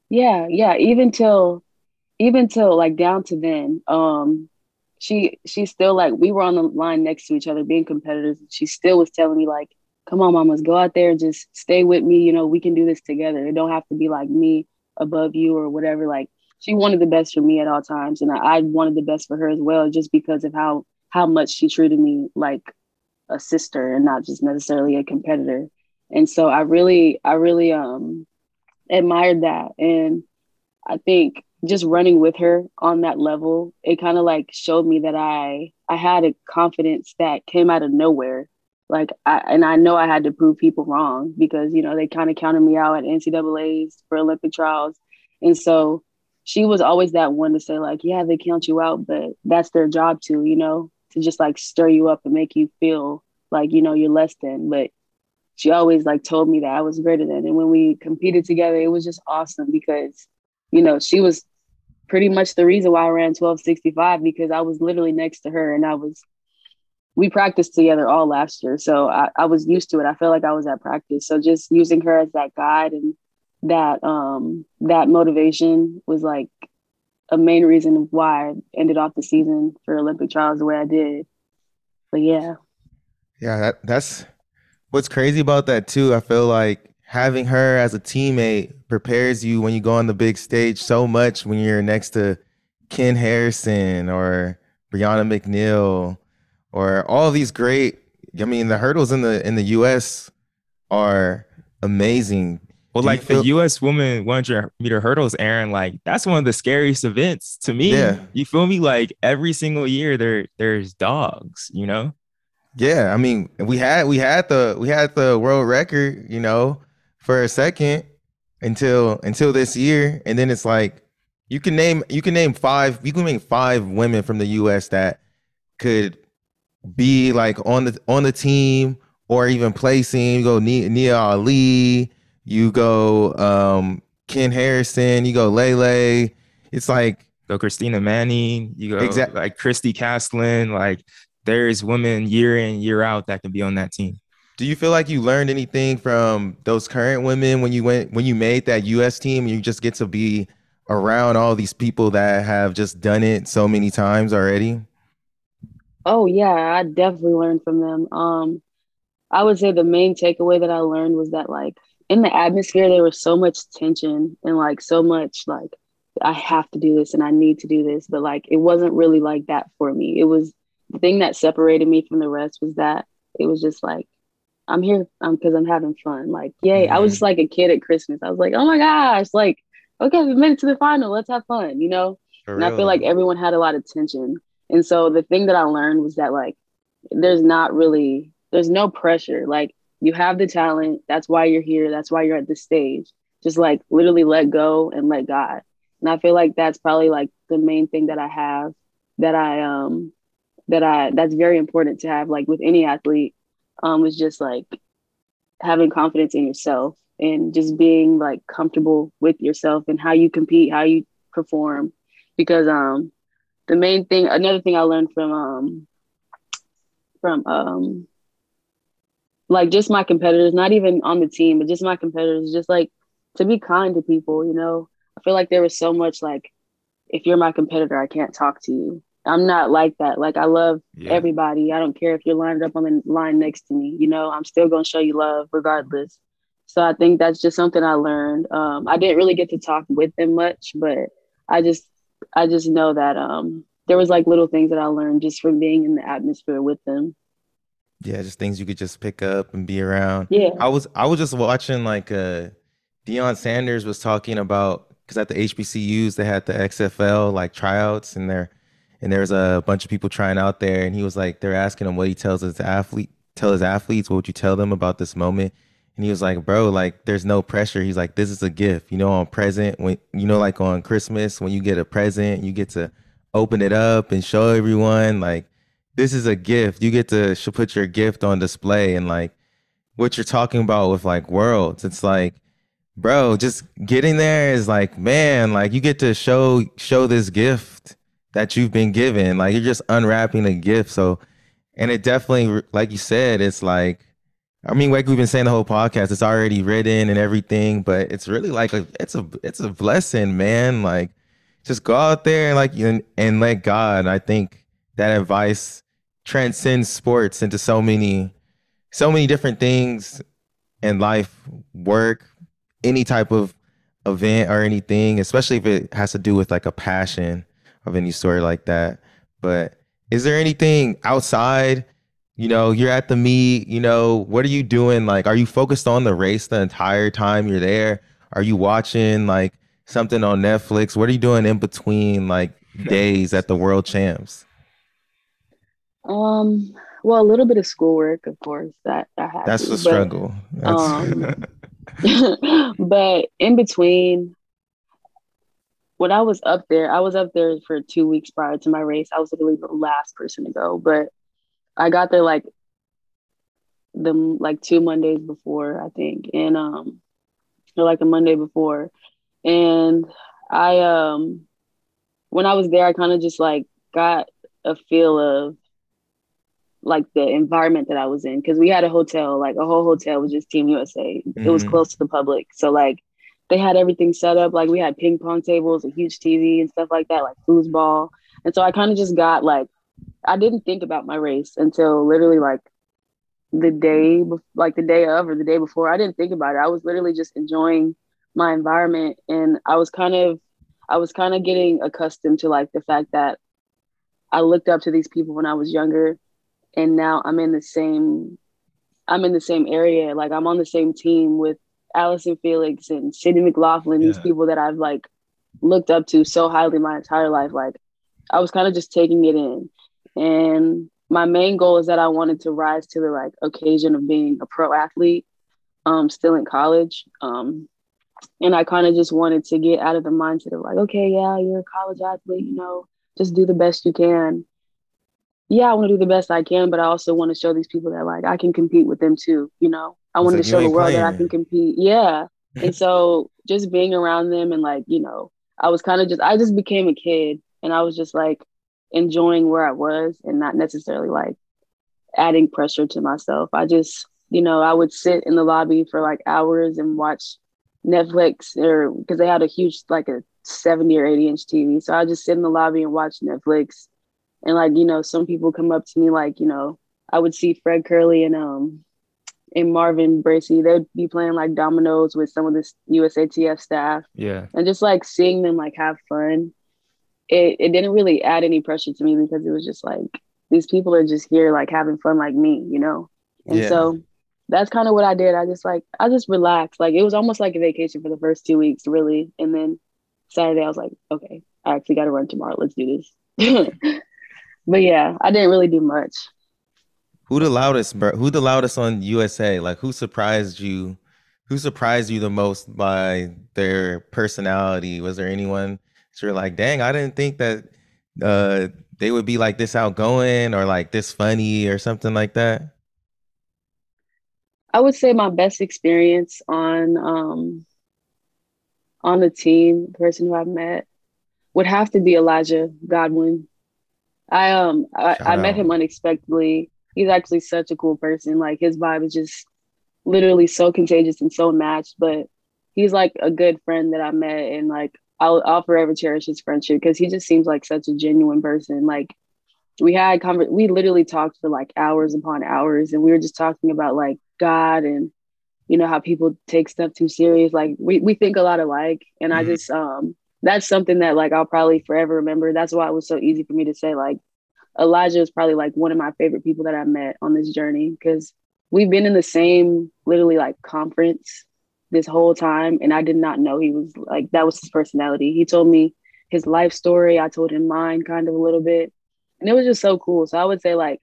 [SPEAKER 1] Yeah, even till like down to then, she still like we were on the line next to each other being competitors. She still was telling me like, come on, mamas, go out there and just stay with me. We can do this together. It don't have to be like me above you or whatever. Like she wanted the best for me at all times. And I wanted the best for her as well, just because of how much she treated me like a sister and not just necessarily a competitor. And so I really admired that. And I think just running with her on that level, it kind of like showed me that I had a confidence that came out of nowhere. Like I know I had to prove people wrong because they kind of counted me out at NCAA's for Olympic trials, and so she was always that one to say like, yeah, they count you out, but that's their job to just like stir you up and make you feel like you're less than. But she always like told me that I was greater than, and when we competed together, it was just awesome because she was pretty much the reason why I ran 12:65 because I was literally next to her and we practiced together all last year. So I was used to it. I felt like I was at practice. So just using her as that guide and that motivation was like a main reason why I ended off the season for Olympic trials the way I did. But yeah.
[SPEAKER 2] Yeah, that's what's crazy about that too. I feel like having her as a teammate prepares you when you go on the big stage so much when you're next to Ken Harrison or Brianna McNeil or all these great. I mean, the hurdles in the US are amazing.
[SPEAKER 3] Well,
[SPEAKER 2] Do you
[SPEAKER 3] like the
[SPEAKER 2] feel?
[SPEAKER 3] U.S. women 100-meter hurdles, Aaron, like that's one of the scariest events to me.
[SPEAKER 2] Yeah,
[SPEAKER 3] You feel me? Like every single year, there's dogs. You know?
[SPEAKER 2] yeah. I mean, we had the world record, for a second until this year, and then it's like you can name 5 women from the U.S. that could be like on the team or even placing. You go Nia Ali, you go Ken Harrison, you go Lele. It's like
[SPEAKER 3] Go Christina Manning. You go
[SPEAKER 2] exact.
[SPEAKER 3] like Christy Castlin. Like there's women year in year out that can be on that team.
[SPEAKER 2] Do you feel like you learned anything from those current women when you made that U.S. team? You just get to be around all these people that have just done it so many times already.
[SPEAKER 1] Oh yeah, I definitely learned from them. I would say the main takeaway that I learned was that like in the atmosphere there was so much tension and like so much like I have to do this and I need to do this, but like it wasn't really like that for me. It was the thing that separated me from the rest was that it was just like I'm here because I'm having fun. Like, yay. I was just
[SPEAKER 2] Mm-hmm.
[SPEAKER 1] like a kid at Christmas. I was like, oh my gosh, like, okay, we made it to the final. Let's have fun, you know?
[SPEAKER 2] For
[SPEAKER 1] And I feel like
[SPEAKER 2] real.
[SPEAKER 1] everyone had a lot of tension. And so the thing that I learned was that like there's not really there's no pressure. Like you have the talent. That's why you're here. That's why you're at this stage. Just like literally let go and let God. And I feel like that's probably like the main thing that I have that that's very important to have like with any athlete is just like having confidence in yourself and just being like comfortable with yourself and how you compete, how you perform. Because the main thing, another thing I learned from like just my competitors, not even on the team, but just my competitors, just like to be kind to people, you know. I feel like there was so much like if you're my competitor, I can't talk to you. I'm not like that. Like I love
[SPEAKER 3] Yeah.
[SPEAKER 1] everybody. I don't care if you're lined up on the line next to me. You know, I'm still gonna show you love regardless. So I think that's just something I learned. I didn't really get to talk with them much, but I just I just know that there was like little things that I learned just from being in the atmosphere with them.
[SPEAKER 2] Yeah, just things you could just pick up and be around.
[SPEAKER 1] Yeah.
[SPEAKER 2] I was just watching like Deion Sanders was talking about because at the HBCUs they had the XFL like tryouts and there's a bunch of people trying out there and he was like they're asking him what he tell his athletes, what would you tell them about this moment? And he was like, bro, like there's no pressure. He's like, this is a gift, you know, on present when you know, like on Christmas when you get a present, you get to open it up and show everyone like this is a gift. You get to put your gift on display and like what you're talking about with like worlds. It's like, bro, just getting there is like, man, like you get to show this gift that you've been given. Like you're just unwrapping a gift. So, and it definitely, like you said, it's like, I mean, like we've been saying the whole podcast, it's already written and everything, but it's really like it's a blessing, man. Like just go out there and like and let God. I think that advice transcends sports into so many different things in life, work, any type of event or anything, especially if it has to do with like a passion of any sort like that. But is there anything outside? You know, you're at the meet, you know, what are you doing? Like, are you focused on the race the entire time you're there? Are you watching like something on Netflix? What are you doing in between like days at the world champs?
[SPEAKER 1] Um, well, a little bit of schoolwork, of course, that I had
[SPEAKER 2] That's the
[SPEAKER 1] to, but
[SPEAKER 2] struggle. That's
[SPEAKER 1] um, but in between, when I was up there for 2 weeks prior to my race. I was literally the last person to go, but I got there the like 2 Mondays before, I think, and or like a Monday before, and I when I was there, I kind of just like got a feel of like the environment that I was in because we had a hotel, like a whole hotel was just Team USA. It was
[SPEAKER 2] hmm
[SPEAKER 1] close to the public, so like they had everything set up. Like we had ping pong tables, a huge TV, and stuff like that, like foosball. And so I kind of just got like I didn't think about my race until literally like like the day of or the day before. I didn't think about it. I was literally just enjoying my environment, and I was kind of getting accustomed to like the fact that I looked up to these people when I was younger, and now I'm in the same area. Like I'm on the same team with Allison Felix and Sydney McLaughlin, these
[SPEAKER 3] Yeah.
[SPEAKER 1] people that I've like looked up to so highly my entire life. Like I was kind of just taking it in. And my main goal is that I wanted to rise to the like occasion of being a pro athlete, still in college. And I kind of just wanted to get out of the mindset of like, okay, yeah, you're a college athlete, you know, just do the best you can. Yeah, I want to do the best I can, but I also want to show these people that like I can compete with them too, you know. I
[SPEAKER 2] It's
[SPEAKER 1] wanted to
[SPEAKER 2] like you
[SPEAKER 1] show the
[SPEAKER 2] ain't
[SPEAKER 1] world that I can
[SPEAKER 2] playing.
[SPEAKER 1] compete. Yeah. And so just being around them and like, you know, I just became a kid and I was just like enjoying where I was and not necessarily like adding pressure to myself. I just, you know, I would sit in the lobby for like hours and watch Netflix or because they had a huge like a 70 or 80-inch TV. So I just sit in the lobby and watch Netflix and like, you know, some people come up to me like, you know, I would see Fred Curley and and Marvin Bracey, they'd be playing like dominoes with some of this USATF staff.
[SPEAKER 3] Yeah.
[SPEAKER 1] And just like seeing them like have fun, it didn't really add any pressure to me because it was just like these people are just here like having fun like me, you know? And
[SPEAKER 2] Yeah.
[SPEAKER 1] so that's kind of what I did. I just relaxed. Like it was almost like a vacation for the first 2 weeks, really. And then Saturday I was like, okay, I actually gotta run tomorrow. Let's do this. But yeah, I didn't really do much.
[SPEAKER 2] Who the loudest, bro? Who the loudest on USA? Like, who surprised you? Who surprised you the most by their personality? Was there anyone that you're like, dang, I didn't think that uh, they would be like this outgoing or like this funny or something like that?
[SPEAKER 1] I would say my best experience on the team, the person who I've met, would have to be Elijah Godwin. I
[SPEAKER 2] Shout
[SPEAKER 1] met
[SPEAKER 2] out.
[SPEAKER 1] him unexpectedly. He's actually such a cool person. Like his vibe is just literally so contagious and so matched. But he's like a good friend that I met, and like I'll forever cherish his friendship because he just seems like such a genuine person. Like we literally talked for like hours upon hours, and we were just talking about like God and how people take stuff too serious. Like we think a lot alike, and I
[SPEAKER 3] Mhm.
[SPEAKER 1] just that's something that like I'll probably forever remember. That's why it was so easy for me to say like Elijah is probably like one of my favorite people that I met on this journey because we've been in the same literally like conference this whole time, and I did not know he was like that was his personality. He told me his life story. I told him mine kind of a little bit, and it was just so cool. So I would say like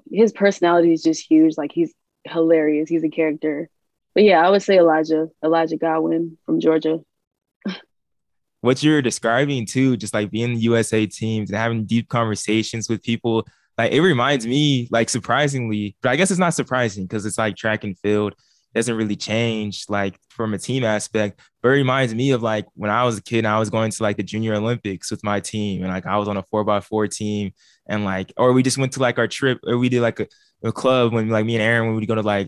[SPEAKER 1] his personality is just huge. Like he's hilarious. He's a character. But yeah, I would say Elijah Godwin from Georgia.
[SPEAKER 3] What you're describing too, just like being in the USA teams and having deep conversations with people, like it reminds me, like surprisingly, but I guess it's not surprising because it's like track and field doesn't really change like from a team aspect, but it reminds me of like when I was a kid and I was going to like the Junior Olympics with my team and like I was on a 4x4 team and like, or we just went to like our trip or we did like a club when like me and Aaron when we would go to like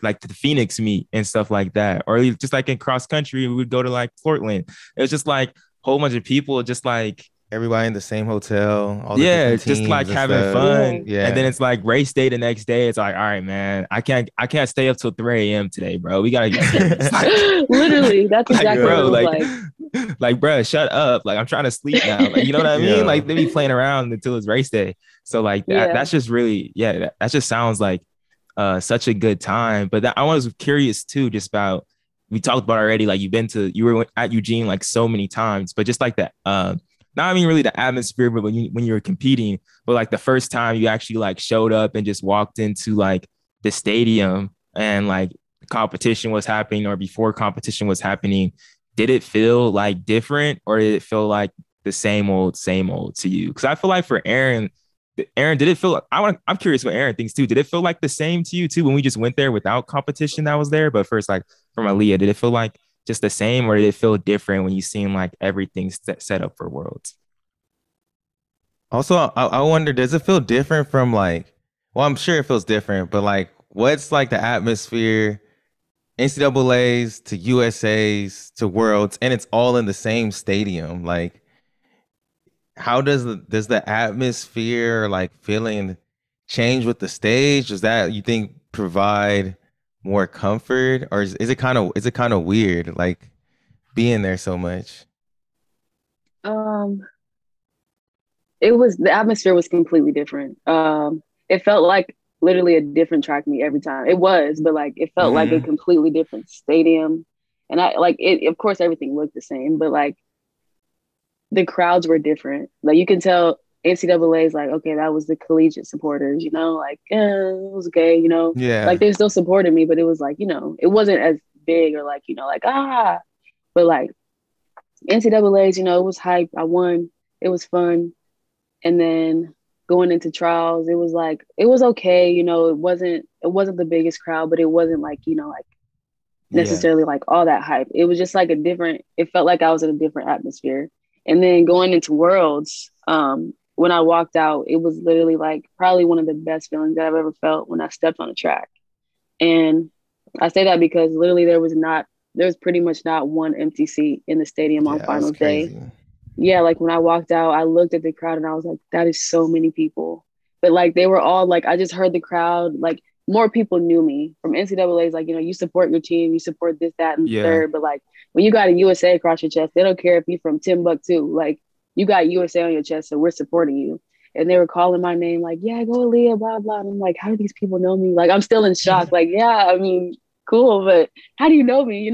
[SPEAKER 3] like to the Phoenix meet and stuff like that, or just like in cross country we would go to like Portland. It was just like a whole bunch of people just like
[SPEAKER 2] Everybody in the same hotel, all the
[SPEAKER 3] yeah,
[SPEAKER 2] different
[SPEAKER 3] just like
[SPEAKER 2] teams and
[SPEAKER 3] having
[SPEAKER 2] stuff.
[SPEAKER 1] Yeah.
[SPEAKER 3] fun. And then
[SPEAKER 2] Yeah.
[SPEAKER 3] it's like race day the next day. It's like, all right, man, I can't stay up till 3 a.m. today, bro. We gotta get serious.
[SPEAKER 1] Literally, that's
[SPEAKER 3] Like,
[SPEAKER 1] exactly what it
[SPEAKER 3] bro,
[SPEAKER 1] was
[SPEAKER 2] Yo.
[SPEAKER 1] like.
[SPEAKER 3] like, bro, shut up. Like, I'm trying to sleep now. Like, you know what I mean? Like,
[SPEAKER 2] Yo.
[SPEAKER 3] they be playing around until it's race day. So, like,
[SPEAKER 1] Yeah.
[SPEAKER 3] that's just really, yeah, that just sounds like such a good time. But I was curious too, just about we talked about already. Like, you were at Eugene like so many times, but just like that, not even really the atmosphere, but when you were competing, but like the first time you actually like showed up and just walked into like the stadium and like competition was happening or before competition was happening, did it feel like different or did it feel like the same old to you? Because I feel like for Aaron, did it feel? I'm curious what Aaron thinks too. Did it feel like the same to you too when we just went there without competition that was there? But first, like from Aaliyah, did it feel like just the same, or did it feel different when you seen like everything set up for Worlds?
[SPEAKER 2] Also, I wonder, does it feel different from like, well, I'm sure it feels different, but like, what's like the atmosphere, NCAA's to USA's to Worlds, and it's all in the same stadium. Like, how does the atmosphere like feeling change with the stage? Does that you think provide more comfort, or is it kind of weird like being there so much?
[SPEAKER 1] Um, the atmosphere was completely different. It felt like literally a different track meet every time. It was, but like it felt like a
[SPEAKER 2] Mm-hmm.
[SPEAKER 1] completely different stadium. And I like it, of course everything looked the same, but like the crowds were different. Like you can tell NCAA is like, okay, that was the collegiate supporters, like, it was okay, like
[SPEAKER 2] Yeah.
[SPEAKER 1] they still supported me, but it was like, it wasn't as big or like, like, but like NCAA's, it was hype. I won. It was fun. And then going into trials, it was like, it was okay. It wasn't the biggest crowd, but it wasn't like, like
[SPEAKER 3] Yeah,
[SPEAKER 1] necessarily like all that hype. It was just like it felt like I was in a different atmosphere. And then going into Worlds, when I walked out, it was literally like probably one of the best feelings that I've ever felt when I stepped on a track. And I say that because literally there was pretty much not one empty seat in the stadium on
[SPEAKER 2] Yeah, that was
[SPEAKER 1] finals day.
[SPEAKER 2] crazy.
[SPEAKER 1] Yeah, like when I walked out, I looked at the crowd and I was like, that is so many people. But like they were all like, I just heard the crowd, like more people knew me from NCAA's. Like, you support your team, you support this, that, and the
[SPEAKER 3] Yeah.
[SPEAKER 1] third. But like when you got a USA across your chest, they don't care if you're from Timbuktu. Like you got USA on your chest, so we're supporting you. And they were calling my name, like, yeah, go Alia, blah, blah. And I'm like, how do these people know me? Like, I'm still in shock. Like, yeah, I mean, cool, but how do you know me?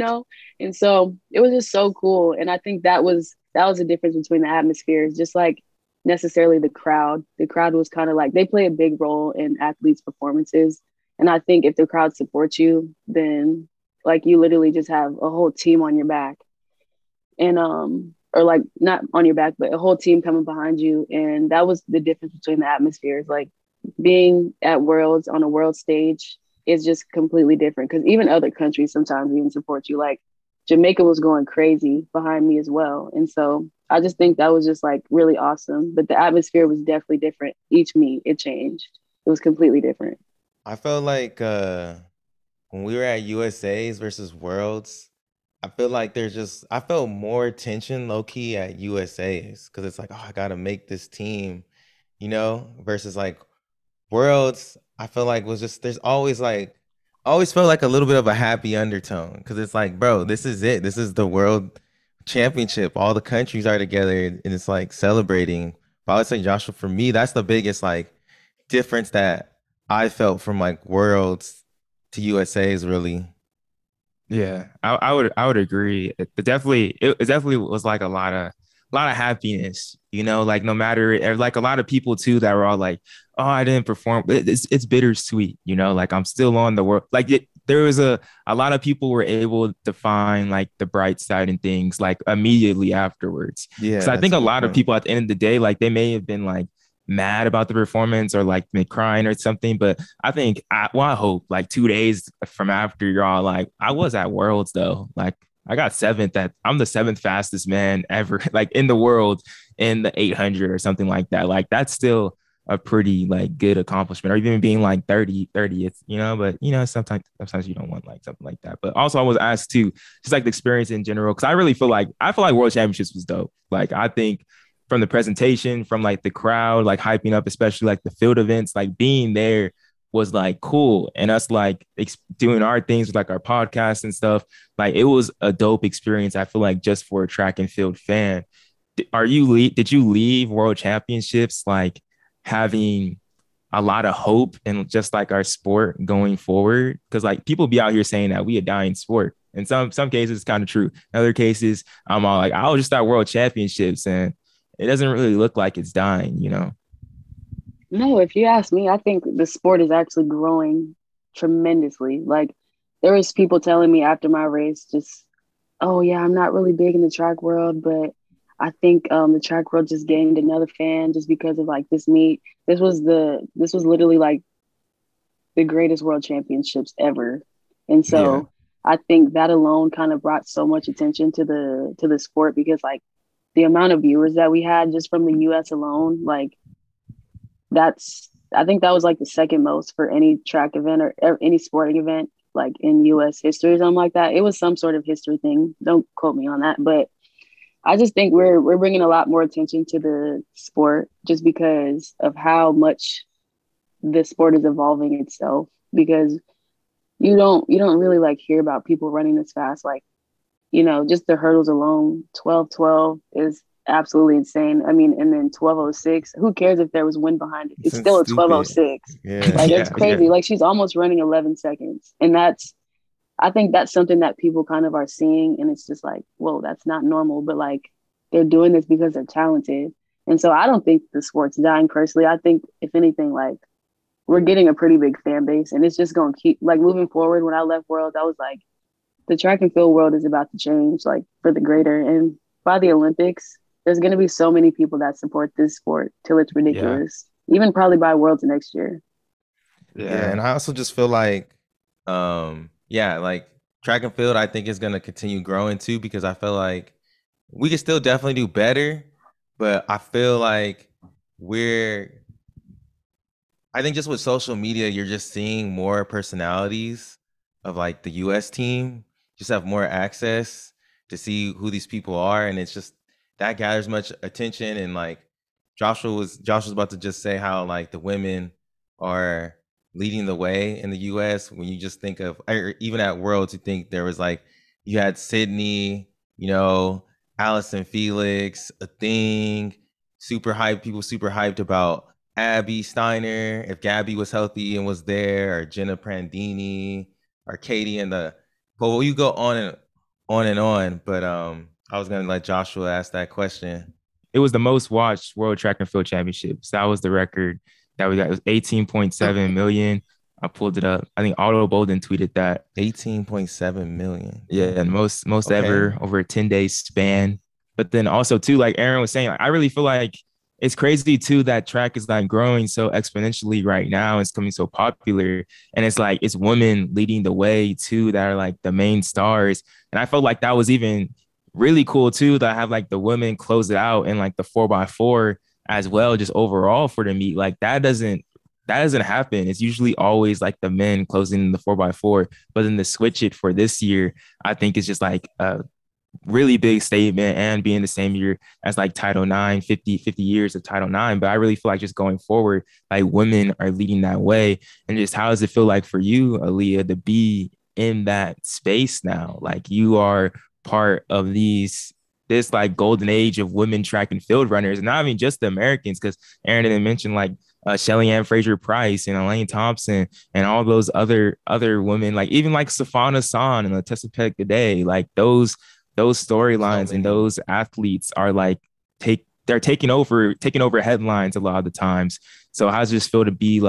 [SPEAKER 1] And so it was just so cool. And I think that was the difference between the atmospheres, just like necessarily the crowd. The crowd was kind of like they play a big role in athletes' performances. And I think if the crowd supports you, then like you literally just have a whole team on your back. And or like not on your back, but a whole team coming behind you. And that was the difference between the atmospheres. Like being at Worlds on a world stage is just completely different because even other countries sometimes even support you. Like Jamaica was going crazy behind me as well. And so I just think that was just like really awesome. But the atmosphere was definitely different. Each meet, it changed. It was completely different.
[SPEAKER 2] I felt like when we were at USA's versus Worlds, I feel like I felt more tension low key at USA's because it's like, oh, I gotta make this team, versus like Worlds. I feel like was just there's always like, I always felt like a little bit of a happy undertone because it's like, bro, this is it. This is the World Championship. All the countries are together and it's like celebrating. But I would say, Joshua, for me, that's the biggest like difference that I felt from like Worlds to USA's really.
[SPEAKER 3] Yeah, I would agree. It definitely was like a lot of happiness, like no matter like a lot of people too that were all like, oh, I didn't perform. It's bittersweet, like I'm still on the world. Like there was a lot of people were able to find like the bright side and things like immediately afterwards. Because
[SPEAKER 2] Yeah,
[SPEAKER 3] I
[SPEAKER 2] that's
[SPEAKER 3] think
[SPEAKER 2] a
[SPEAKER 3] a
[SPEAKER 2] good
[SPEAKER 3] lot of
[SPEAKER 2] point.
[SPEAKER 3] people at the end of the day, like they may have been like mad about the performance or like been crying or something, but I think I hope like 2 days from after you're all like, I was at Worlds though. Like I got seventh I'm the seventh fastest man ever, like in the world in the 800 or something like that. Like that's still a pretty like good accomplishment, or even being like 30th, but sometimes you don't want like something like that. But also I was asked too, just like the experience in general, because I feel like World Championships was dope. Like I think from the presentation, from like the crowd, like hyping up, especially like the field events, like being there was like cool. And us like doing our things with like our podcast and stuff. Like it was a dope experience. I feel like just for a track and field fan. Did you leave World Championships like having a lot of hope in just like our sport going forward? Because like people be out here saying that we a dying sport. In some cases, it's kind of true. In other cases, I'm all like, I was just at World Championships and it doesn't really look like it's dying.
[SPEAKER 1] No, if you ask me, I think the sport is actually growing tremendously. Like there was people telling me after my race, just, oh yeah, I'm not really big in the track world, but I think the track world just gained another fan just because of like this meet. This was literally like the greatest world championships ever. And
[SPEAKER 3] Yeah.
[SPEAKER 1] so I think that alone kind of brought so much attention to the sport because like the amount of viewers that we had just from the US alone, like that's I think that was like the second most for any track event or any sporting event like in US history or something like that. It was some sort of history thing. Don't quote me on that, but I just think we're bringing a lot more attention to the sport just because of how much the sport is evolving itself because you don't really like hear about people running this fast like just the hurdles alone, 12:12 is absolutely insane. I mean, and then 12:06, who cares if there was wind behind it? It's
[SPEAKER 2] It's
[SPEAKER 1] still a
[SPEAKER 2] stupid.
[SPEAKER 1] 12:06.
[SPEAKER 2] Yeah.
[SPEAKER 1] Like, it's
[SPEAKER 3] Yeah. Yeah.
[SPEAKER 1] crazy. Like, she's almost running 11 seconds. And I think that's something that people kind of are seeing. And it's just like, whoa, that's not normal. But like, they're doing this because they're talented. And so I don't think the sport's dying personally. I think, if anything, like, we're getting a pretty big fan base. And it's just going to keep, like, moving forward. When I left World, I was like, the track and field world is about to change, like for the greater. And by the Olympics, there's going to be so many people that support this sport till it's
[SPEAKER 3] Yeah.
[SPEAKER 1] ridiculous. Even probably by Worlds next year.
[SPEAKER 2] Yeah,
[SPEAKER 3] Yeah.
[SPEAKER 2] and I also just feel like, yeah, like track and field, I think is gonna continue growing too because I feel like we can still definitely do better, but I feel like we're, I think just with social media, you're just seeing more personalities of like the U.S. team, just have more access to see who these people are, and it's just that gathers much attention. And like Joshua was about to just say how like the women are leading the way in the U.S. when you just think of, or even at Worlds, you think there was like, you had Sydney, you know, Allison Felix, a thing, super hyped, people super hyped about Abby Steiner, if Gabby was healthy and was there, or Jenna Prandini, or Katie and the, well, you go on and on and on, but I was gonna let Joshua ask that question.
[SPEAKER 3] It was the most watched World Track and Field Championships. That was the record that we got. It was 18.7 million. I pulled it up. I think Otto Bolden tweeted that.
[SPEAKER 2] 18.7 million.
[SPEAKER 3] Yeah, most ever over a 10-day span. But then also too, like Aaron was saying, like, I really feel like it's crazy too that track is like growing so exponentially right now. It's becoming so popular, and it's like it's women leading the way too that are like the main stars. And I felt like that was even really cool too, that I have like the women close it out in like the 4x4 as well, just overall for the meet. Like that doesn't happen. It's usually always like the men closing the 4x4, but then to switch it for this year, I think it's just like a really big statement, and being the same year as like Title IX, 50 years of Title IX. But I really feel like just going forward, like women are leading that way. And just how does it feel like for you, Alia, to be in that space now? Like you are part of this like golden age of women track and field runners, and not even just the Americans, because Aaron didn't mention like Shelly Ann Fraser-Price and Elaine Thompson and all those other women, like even like Safana San and Tessa Pettit, like those storylines and those athletes are like they're taking over headlines a lot of the times. So how does it just feel to be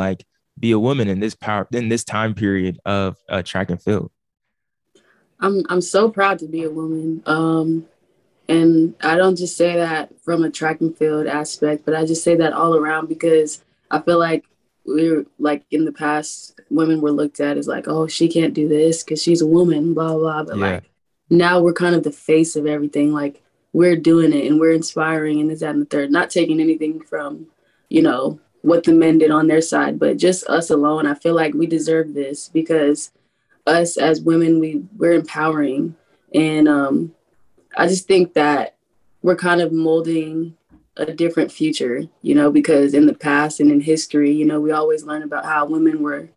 [SPEAKER 3] a woman in this time period of track and field?
[SPEAKER 1] I'm so proud to be a woman. And I don't just say that from a track and field aspect, but I just say that all around, because I feel like we're like in the past, women were looked at as like, oh, she can't do this because she's a woman, blah, blah. But like now we're kind of the face of everything. Like we're doing it and we're inspiring and this, that, and the third, not taking anything from, you know, what the men did on their side, but just us alone. I feel like we deserve this because us as women, we're empowering. And I just think that we're kind of molding a different future, you know, because in the past and in history, you know, we always learn about how women were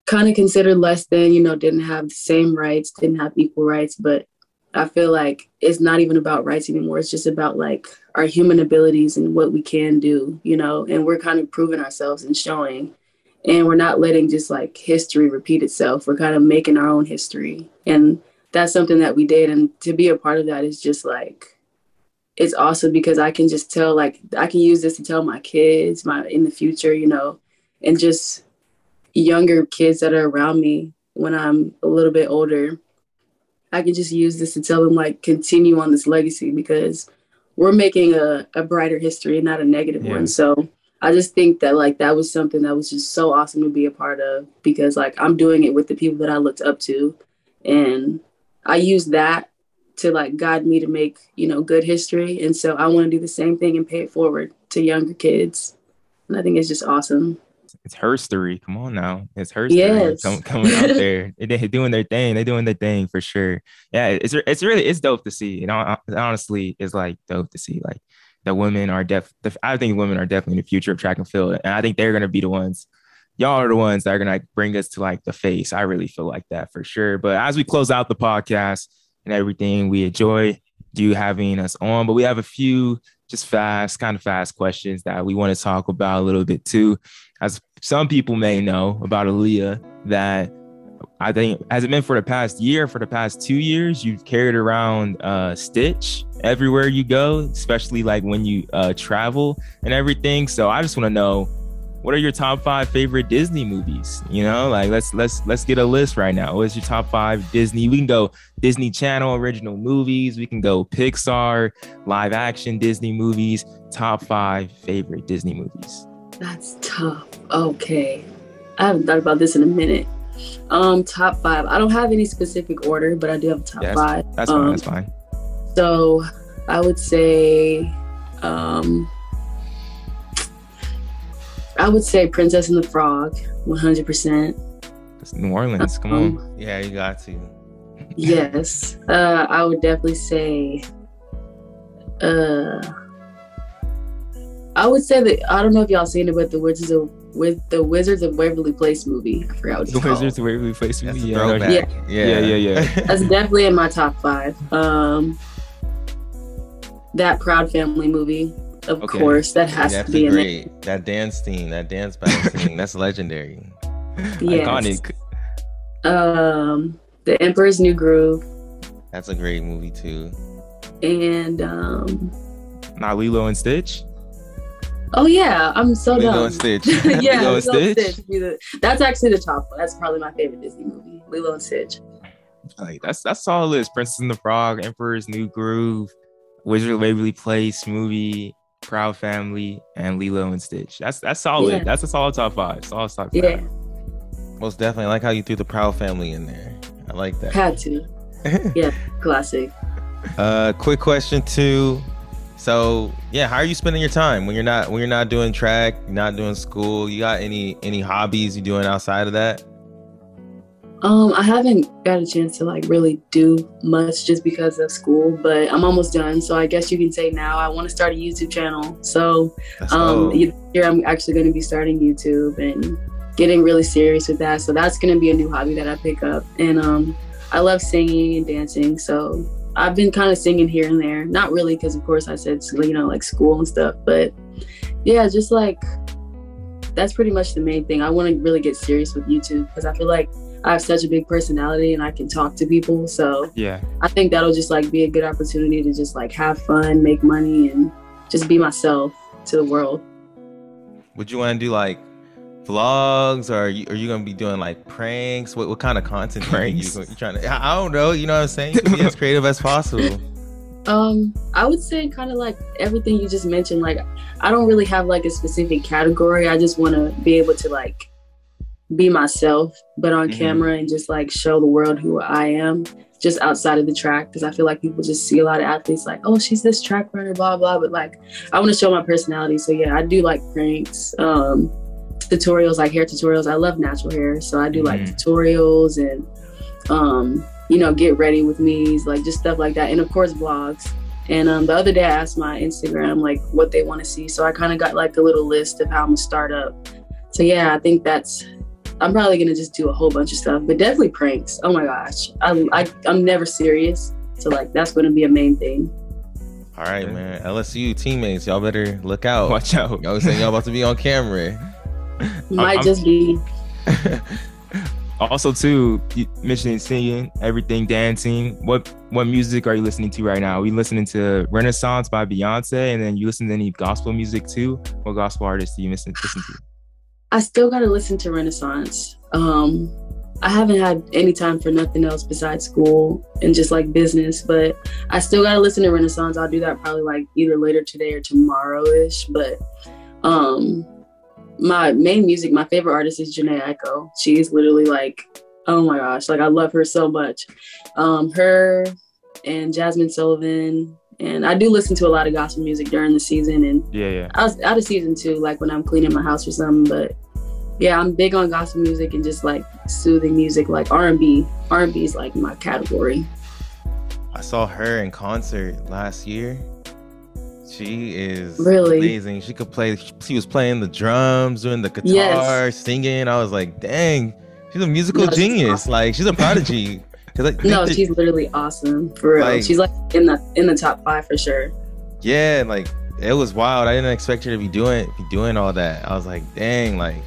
[SPEAKER 1] kind of considered less than, you know, didn't have the same rights, didn't have equal rights. But I feel like it's not even about rights anymore. It's just about like our human abilities and what we can do, you know, and we're kind of proving ourselves and showing. And we're not letting just like history repeat itself. We're kind of making our own history. And that's something that we did. And to be a part of that is just like, it's awesome because I can just tell, like, I can use this to tell my kids in the future, you know, and just younger kids that are around me when I'm a little bit older. I can just use this to tell them, like, continue on this legacy because we're making a brighter history and not a negative one. So I just think that, like, that was something that was just so awesome to be a part of because, like, I'm doing it with the people that I looked up to. And I use that to, like, guide me to make, you know, good history. And so I want to do the same thing and pay it forward to younger kids. And I think it's just awesome.
[SPEAKER 3] It's her story. Come on now. It's her story.
[SPEAKER 1] Yes.
[SPEAKER 3] Coming out there. They're doing their thing. They're doing their thing for sure. Yeah, it's dope to see. You know, honestly, it's like dope to see. Like the women are I think women are definitely the future of track and field. And I think they're gonna be the ones. Y'all are the ones that are gonna bring us to like the face. I really feel like that for sure. But as we close out the podcast and everything, we enjoy you having us on. But we have a few just kind of fast questions that we want to talk about a little bit too. As some people may know about Alia, that I think has it been for the past 2 years, you've carried around Stitch everywhere you go, especially like when you travel and everything. So I just want to know, what are your top 5 favorite Disney movies? You know, like let's get a list right now. What's your top 5 Disney? We can go Disney Channel original movies. We can go Pixar live action Disney movies. Top 5 favorite Disney movies.
[SPEAKER 1] That's tough. Okay. I haven't thought about this in a minute. Top 5. I don't have any specific order, but I do have a top 5.
[SPEAKER 3] That's fine. That's fine.
[SPEAKER 1] So I would say, Princess and the Frog, 100%.
[SPEAKER 3] That's New Orleans. Come on.
[SPEAKER 2] Yeah, you got to.
[SPEAKER 1] Yes. I would definitely say, I would say that, I don't know if y'all seen it, but The Wizards with the Wizards of Waverly Place movie. I forgot what it's
[SPEAKER 3] The
[SPEAKER 1] called.
[SPEAKER 3] Wizards of Waverly Place
[SPEAKER 2] That's
[SPEAKER 3] movie.
[SPEAKER 2] a throwback.
[SPEAKER 3] Yeah.
[SPEAKER 1] That's definitely in my top 5. That Proud Family movie, of course, that has to be in there.
[SPEAKER 2] That dance scene, that dance battle scene, that's legendary.
[SPEAKER 1] Yes.
[SPEAKER 3] Iconic.
[SPEAKER 1] The Emperor's New Groove.
[SPEAKER 2] That's a great movie too.
[SPEAKER 1] And
[SPEAKER 3] Not Lilo and Stitch.
[SPEAKER 1] oh yeah, I'm so
[SPEAKER 2] Lilo
[SPEAKER 1] dumb.
[SPEAKER 2] and Stitch.
[SPEAKER 1] Yeah,
[SPEAKER 3] Lilo and Stitch.
[SPEAKER 1] That's actually the top one. That's probably my favorite Disney movie, Lilo and Stitch.
[SPEAKER 3] Like that's solid list. Princess and the Frog, Emperor's New Groove, Wizard of Waverly Place movie, Proud Family, and Lilo and Stitch. That's solid.
[SPEAKER 1] Yeah.
[SPEAKER 3] That's a solid top 5. Solid top 5.
[SPEAKER 1] Yeah,
[SPEAKER 2] Most definitely. I like how you threw the Proud Family in there. I like that.
[SPEAKER 1] had to. Yeah, classic.
[SPEAKER 2] Quick question too. So yeah, how are you spending your time when you're not doing track, you're not doing school? You got any hobbies you doing outside of that?
[SPEAKER 1] I haven't got a chance to like really do much just because of school, but I'm almost done. So I guess you can say now I want to start a YouTube channel. So here I'm actually going to be starting YouTube and getting really serious with that. So that's going to be a new hobby that I pick up. And I love singing and dancing. So I've been kind of singing here and there. Not really, because of course I said, like school and stuff. But yeah, just like that's pretty much the main thing. I want to really get serious with YouTube because I feel like I have such a big personality and I can talk to people. So
[SPEAKER 3] Yeah.
[SPEAKER 1] I think that'll just like be a good opportunity to just like have fun, make money, and just be myself to the world.
[SPEAKER 2] Would you want to do like vlogs, or are you gonna be doing like pranks? What kind of content
[SPEAKER 3] Pranks?
[SPEAKER 2] you trying to? I don't know. You know what I'm saying? You can be as creative as possible.
[SPEAKER 1] I would say kind of like everything you just mentioned. Like I don't really have like a specific category. I just want to be able to like be myself, but on camera, and just like show the world who I am just outside of the track. Because I feel like people just see a lot of athletes like, oh, she's this track runner, blah, blah. But like, I want to show my personality. So yeah, I do like pranks, tutorials, like hair tutorials. I love natural hair. So I do like tutorials and, get ready with me, like just stuff like that. And of course, vlogs. And the other day I asked my Instagram, like what they want to see. So I kind of got like a little list of how I'm gonna start up. So yeah, I think I'm probably gonna just do a whole bunch of stuff, but definitely pranks. Oh my gosh, I'm never serious, so like that's gonna be a main thing.
[SPEAKER 2] All right, man. LSU teammates, y'all better look out.
[SPEAKER 3] Watch out.
[SPEAKER 2] Y'all saying y'all about to be on camera.
[SPEAKER 1] Might just be.
[SPEAKER 3] Also, too, you mentioning singing, everything, dancing. What music are you listening to right now? Are you listening to Renaissance by Beyonce, and then you listen to any gospel music too? What gospel artists do you listen to?
[SPEAKER 1] I still gotta listen to Renaissance. I haven't had any time for nothing else besides school and just like business, but I still gotta listen to Renaissance. I'll do that probably like either later today or tomorrow-ish. But my main music, my favorite artist is Janae Echo. She is literally like, oh my gosh, like I love her so much. Her and Jasmine Sullivan. And I do listen to a lot of gospel music during the season. And
[SPEAKER 3] yeah.
[SPEAKER 1] I was out of season too, like when I'm cleaning my house or something. But yeah, I'm big on gospel music and just like soothing music, like R&B. R&B is like my category.
[SPEAKER 2] I saw her in concert last year. She is
[SPEAKER 1] really
[SPEAKER 2] amazing. She could play. She was playing the drums, doing the guitar, singing. I was like, dang, she's a musical genius. Awesome. Like she's a prodigy.
[SPEAKER 1] She's literally awesome for real. She's like in the top 5 for sure.
[SPEAKER 2] Yeah, like it was wild. I didn't expect her to be doing all that. I was like, dang, like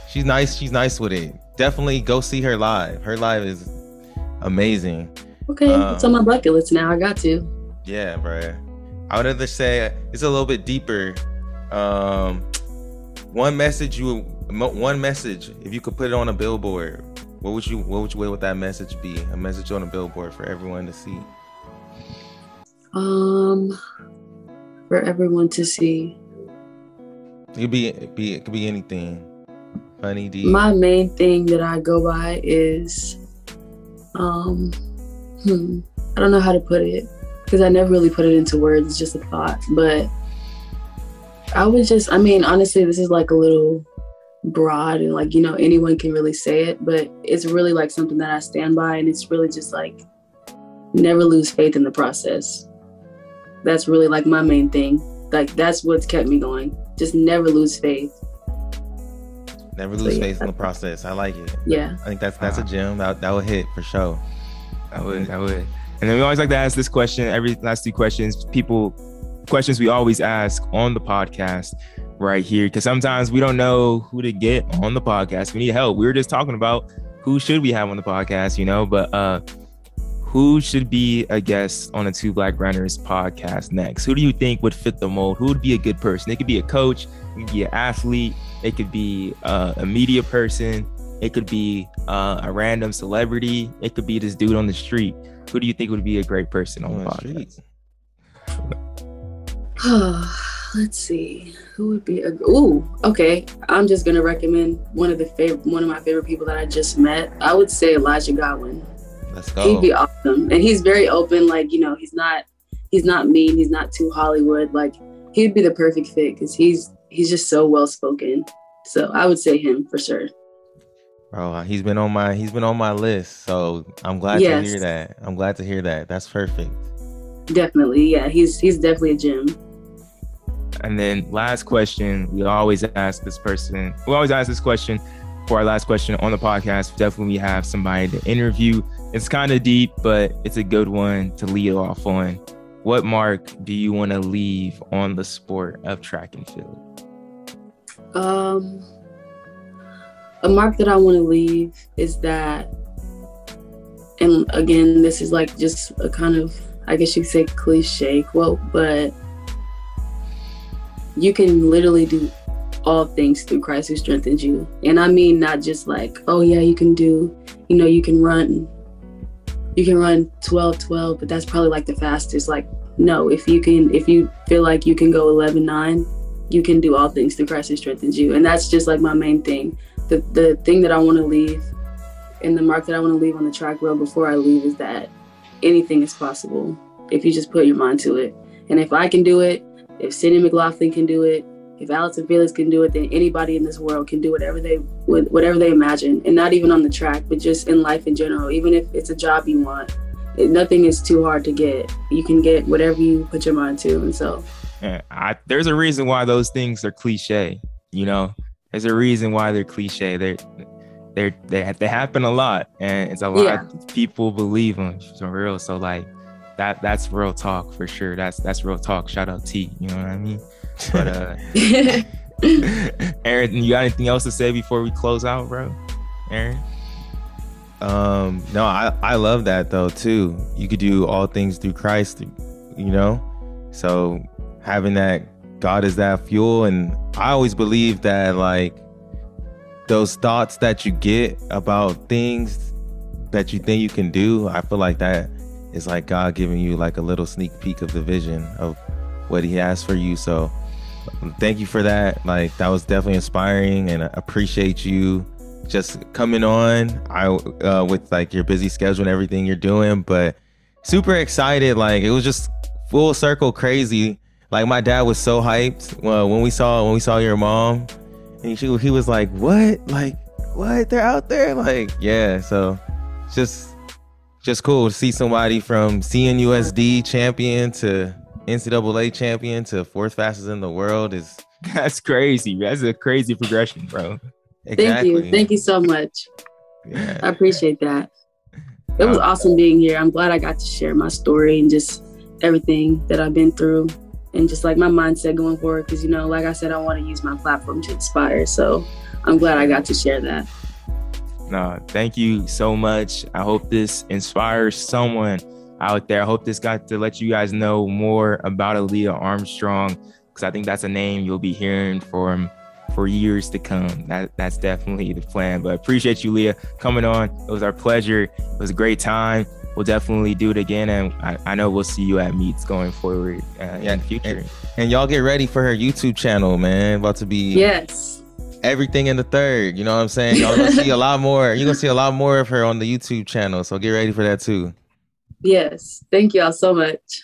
[SPEAKER 2] she's nice. She's nice with it. Definitely go see her live. Her live is amazing.
[SPEAKER 1] Okay, it's on my bucket list now. I got to.
[SPEAKER 2] Yeah, bro. I would rather say it's a little bit deeper. One message, if you could put it on a billboard, what would that message be? A message on a billboard for everyone to see.
[SPEAKER 1] For everyone to see.
[SPEAKER 2] It could be anything. Funny, deep.
[SPEAKER 1] My main thing that I go by is, I don't know how to put it because I never really put it into words. It's just a thought, but honestly, this is like a little broad and like, anyone can really say it, but it's really like something that I stand by, and it's really just like never lose faith in the process. That's really like my main thing. Like that's what's kept me going. Just never lose faith.
[SPEAKER 2] Never lose faith in the process. I like it.
[SPEAKER 1] Yeah.
[SPEAKER 2] I think that's a gem. That would hit for sure.
[SPEAKER 3] I would. And then we always like to ask this question, every last 2 questions, questions we always ask on the podcast right here, because sometimes we don't know who to get on the podcast. We need help. We were just talking about who should we have on the podcast, but who should be a guest on a Two Black Runners podcast next? Who do you think would fit the mold? Who would be a good person? It could be a coach, it could be an athlete, it could be a media person, it could be a random celebrity, it could be this dude on the street. Who do you think would be a great person on the podcast?
[SPEAKER 1] Let's see. Who would be okay. I'm just gonna recommend one of my favorite people that I just met. I would say Elijah Godwin.
[SPEAKER 2] Let's go.
[SPEAKER 1] He'd be awesome. And he's very open, like, he's not mean, he's not too Hollywood. Like, he'd be the perfect fit because he's just so well spoken. So I would say him for sure.
[SPEAKER 2] Bro, he's been on my list. So I'm glad to hear that. That's perfect.
[SPEAKER 1] Definitely. Yeah, he's definitely a gem.
[SPEAKER 3] And then last question, we always ask this question for our last question on the podcast. We definitely have somebody to interview. It's kind of deep, but it's a good one to lead off on. What mark do you want to leave on the sport of track and field?
[SPEAKER 1] A mark that I want to leave is that, and again, this is like just a kind of, I guess you could say, cliche quote, but you can literally do all things through Christ who strengthens you. And I mean, not just like, oh yeah, you can run 12:12, but that's probably like the fastest. Like, no, if you feel like you can go 11:9, you can do all things through Christ who strengthens you. And that's just like my main thing. The thing that I want to leave, and the mark that I want to leave on the track road before I leave, is that anything is possible if you just put your mind to it. And if I can do it, if Sidney McLaughlin can do it, if Allison Felix can do it, then anybody in this world can do whatever they imagine. And not even on the track, but just in life in general. Even if it's a job you want, nothing is too hard to get. You can get whatever you put your mind to. And so,
[SPEAKER 3] there's a reason why those things are cliche. There's a reason why they're cliche. They happen a lot, and it's a lot of people believe them for real. So like that's real talk for sure. That's real talk. Shout out T. You know what I mean? But Aaron, you got anything else to say before we close out, bro? Aaron?
[SPEAKER 2] No, I love that though too. You could do all things through Christ, so having that God is that fuel. And I always believe that like those thoughts that you get about things that you think you can do, I feel like that is like God giving you like a little sneak peek of the vision of what he has for you. So thank you for that. Like, that was definitely inspiring, and I appreciate you just coming on with like your busy schedule and everything you're doing, but super excited. Like, it was just full circle crazy. Like, my dad was so hyped when we saw your mom, and he was like, what? Like, what? They're out there? Like, yeah. So just cool to see somebody from CNUSD champion to NCAA champion to 4th fastest in the world.
[SPEAKER 3] That's crazy. That's a crazy progression, bro.
[SPEAKER 2] Exactly.
[SPEAKER 1] Thank you so much.
[SPEAKER 2] Yeah.
[SPEAKER 1] I appreciate that. It was awesome being here. I'm glad I got to share my story and just everything that I've been through, and just like my mindset going forward, because like I said, I want to use my platform to inspire. So I'm glad I got to share that.
[SPEAKER 3] No, thank you so much. I hope this inspires someone out there. I hope this got to let you guys know more about Alia Armstrong, because I think that's a name you'll be hearing from for years to come. That's definitely the plan. But I appreciate you, Leah, coming on. It was our pleasure. It was a great time. We'll definitely do it again, and I know we'll see you at meets going forward in the future.
[SPEAKER 2] And y'all get ready for her YouTube channel, man. About to be everything in the third. You know what I'm saying? Y'all gonna see a lot more. You're gonna see a lot more of her on the YouTube channel. So get ready for that too.
[SPEAKER 1] Yes. Thank y'all so much.